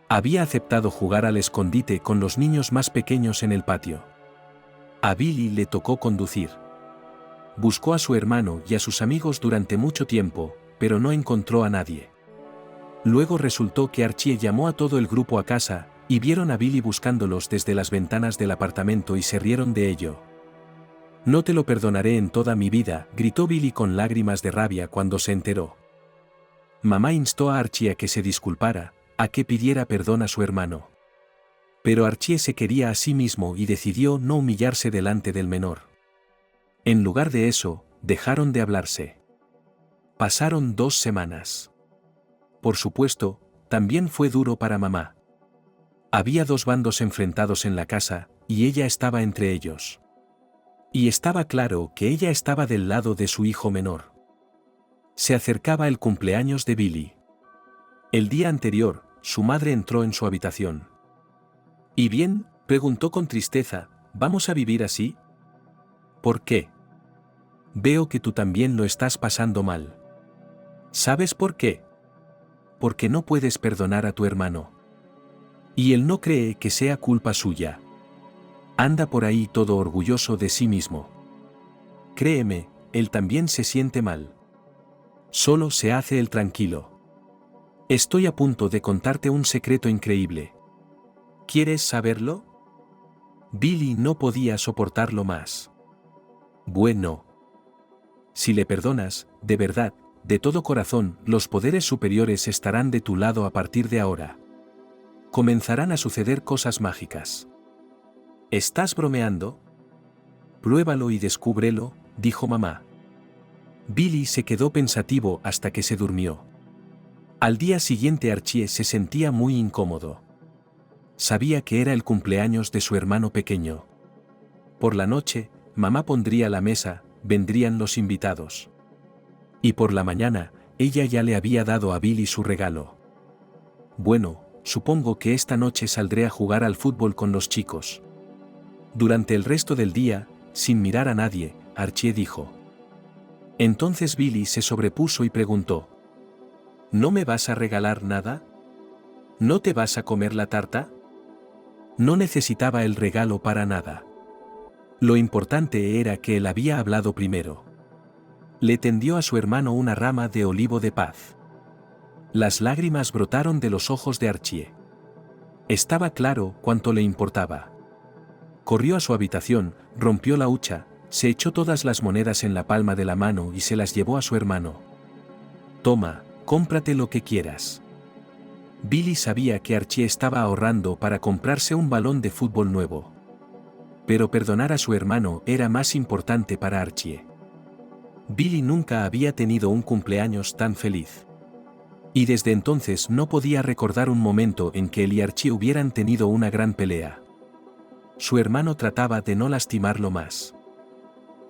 Había aceptado jugar al escondite con los niños más pequeños en el patio. A Billy le tocó conducir. Buscó a su hermano y a sus amigos durante mucho tiempo, pero no encontró a nadie. Luego resultó que Archie llamó a todo el grupo a casa, y vieron a Billy buscándolos desde las ventanas del apartamento y se rieron de ello. «No te lo perdonaré en toda mi vida», gritó Billy con lágrimas de rabia cuando se enteró. Mamá instó a Archie a que se disculpara, a que pidiera perdón a su hermano. Pero Archie se quería a sí mismo y decidió no humillarse delante del menor. En lugar de eso, dejaron de hablarse. Pasaron 2 semanas. Por supuesto, también fue duro para mamá. Había 2 bandos enfrentados en la casa, y ella estaba entre ellos. Y estaba claro que ella estaba del lado de su hijo menor. Se acercaba el cumpleaños de Billy. El día anterior, su madre entró en su habitación. «¿Y bien?», preguntó con tristeza, «¿vamos a vivir así?». «¿Por qué?». «Veo que tú también lo estás pasando mal». «¿Sabes por qué?». «Porque no puedes perdonar a tu hermano. Y él no cree que sea culpa suya. Anda por ahí todo orgulloso de sí mismo. Créeme, él también se siente mal. Solo se hace el tranquilo. Estoy a punto de contarte un secreto increíble. ¿Quieres saberlo?». Billy no podía soportarlo más. «Bueno. Si le perdonas, de verdad, de todo corazón, los poderes superiores estarán de tu lado a partir de ahora. Comenzarán a suceder cosas mágicas». «¿Estás bromeando?». «Pruébalo y descúbrelo», dijo mamá. Billy se quedó pensativo hasta que se durmió. Al día siguiente Archie se sentía muy incómodo. Sabía que era el cumpleaños de su hermano pequeño. Por la noche, mamá pondría la mesa, vendrían los invitados. Y por la mañana, ella ya le había dado a Billy su regalo. «Bueno, supongo que esta noche saldré a jugar al fútbol con los chicos». Durante el resto del día, sin mirar a nadie, Archie dijo. Entonces Billy se sobrepuso y preguntó. «¿No me vas a regalar nada? ¿No te vas a comer la tarta?». No necesitaba el regalo para nada. Lo importante era que él había hablado primero. Le tendió a su hermano una rama de olivo de paz. Las lágrimas brotaron de los ojos de Archie. Estaba claro cuánto le importaba. Corrió a su habitación, rompió la hucha, se echó todas las monedas en la palma de la mano y se las llevó a su hermano. «Toma, cómprate lo que quieras». Billy sabía que Archie estaba ahorrando para comprarse un balón de fútbol nuevo. Pero perdonar a su hermano era más importante para Archie. Billy nunca había tenido un cumpleaños tan feliz. Y desde entonces no podía recordar un momento en que él y Archie hubieran tenido una gran pelea. Su hermano trataba de no lastimarlo más.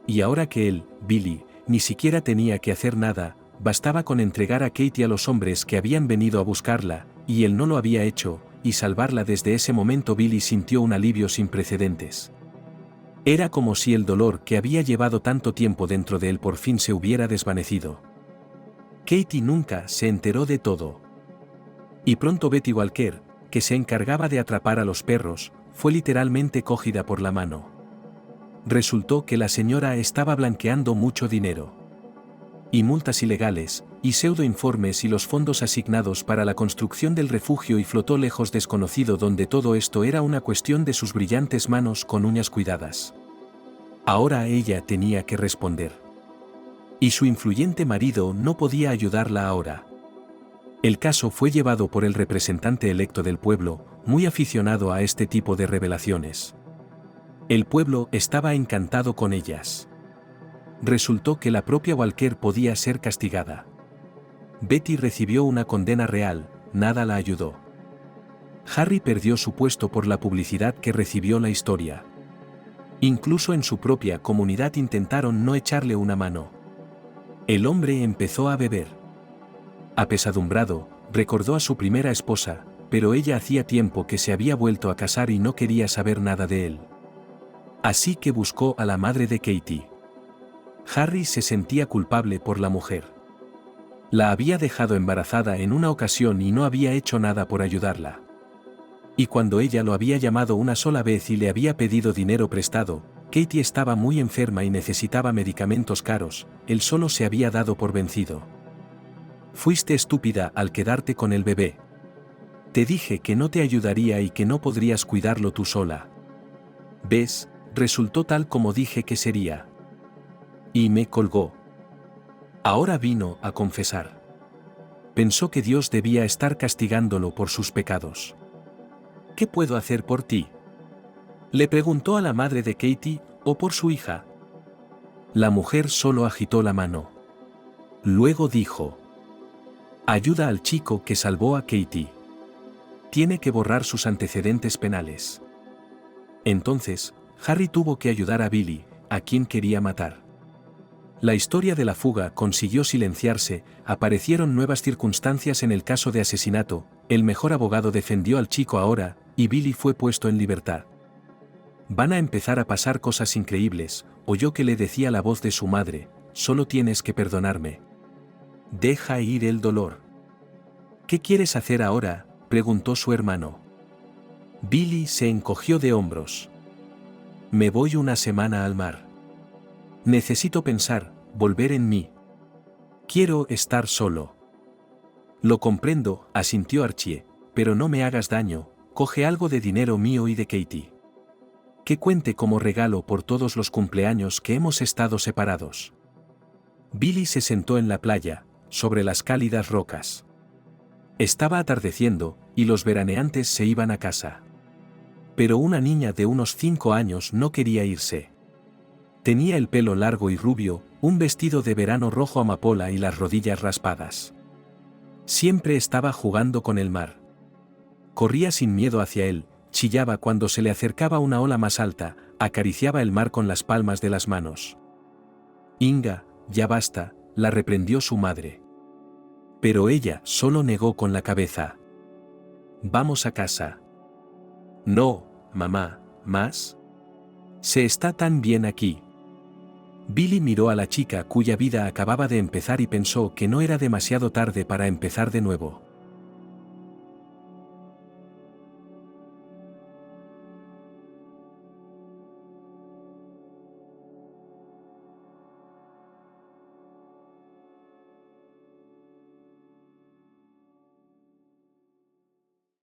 Y ahora que él, Billy, ni siquiera tenía que hacer nada, bastaba con entregar a Katie a los hombres que habían venido a buscarla, y él no lo había hecho, y salvarla. Desde ese momento Billy sintió un alivio sin precedentes. Era como si el dolor que había llevado tanto tiempo dentro de él por fin se hubiera desvanecido. Katie nunca se enteró de todo. Y pronto Betty Walker, que se encargaba de atrapar a los perros, fue literalmente cogida por la mano. Resultó que la señora estaba blanqueando mucho dinero. Y multas ilegales, y pseudo-informes y los fondos asignados para la construcción del refugio y flotó lejos desconocido donde todo esto era una cuestión de sus brillantes manos con uñas cuidadas. Ahora ella tenía que responder. Y su influyente marido no podía ayudarla ahora. El caso fue llevado por el representante electo del pueblo, muy aficionado a este tipo de revelaciones. El pueblo estaba encantado con ellas. Resultó que la propia Walker podía ser castigada. Betty recibió una condena real, nada la ayudó. Harry perdió su puesto por la publicidad que recibió la historia. Incluso en su propia comunidad intentaron no echarle una mano. El hombre empezó a beber. Apesadumbrado, recordó a su primera esposa, pero ella hacía tiempo que se había vuelto a casar y no quería saber nada de él. Así que buscó a la madre de Katie. Harry se sentía culpable por la mujer. La había dejado embarazada en una ocasión y no había hecho nada por ayudarla. Y cuando ella lo había llamado una sola vez y le había pedido dinero prestado, Katie estaba muy enferma y necesitaba medicamentos caros, él solo se había dado por vencido. Fuiste estúpida al quedarte con el bebé. Te dije que no te ayudaría y que no podrías cuidarlo tú sola. ¿Ves? Resultó tal como dije que sería. Y me colgó. Ahora vino a confesar. Pensó que Dios debía estar castigándolo por sus pecados. ¿Qué puedo hacer por ti? Le preguntó a la madre de Katie, o por su hija. La mujer solo agitó la mano. Luego dijo: ayuda al chico que salvó a Katie. Tiene que borrar sus antecedentes penales. Entonces, Harry tuvo que ayudar a Billy, a quien quería matar. La historia de la fuga consiguió silenciarse, aparecieron nuevas circunstancias en el caso de asesinato, el mejor abogado defendió al chico ahora, y Billy fue puesto en libertad. Van a empezar a pasar cosas increíbles, oyó que le decía la voz de su madre, solo tienes que perdonarme. Deja ir el dolor. ¿Qué quieres hacer ahora?, preguntó su hermano. Billy se encogió de hombros. Me voy una semana al mar. Necesito pensar, volver en mí. Quiero estar solo. Lo comprendo, asintió Archie, pero no me hagas daño, coge algo de dinero mío y de Katie. Que cuente como regalo por todos los cumpleaños que hemos estado separados. Billy se sentó en la playa, sobre las cálidas rocas. Estaba atardeciendo, y los veraneantes se iban a casa. Pero una niña de unos 5 años no quería irse. Tenía el pelo largo y rubio, un vestido de verano rojo amapola y las rodillas raspadas. Siempre estaba jugando con el mar. Corría sin miedo hacia él, chillaba cuando se le acercaba una ola más alta, acariciaba el mar con las palmas de las manos. Inga, ya basta, la reprendió su madre. Pero ella solo negó con la cabeza. Vamos a casa. No, mamá, ¿más? Se está tan bien aquí. Billy miró a la chica cuya vida acababa de empezar y pensó que no era demasiado tarde para empezar de nuevo.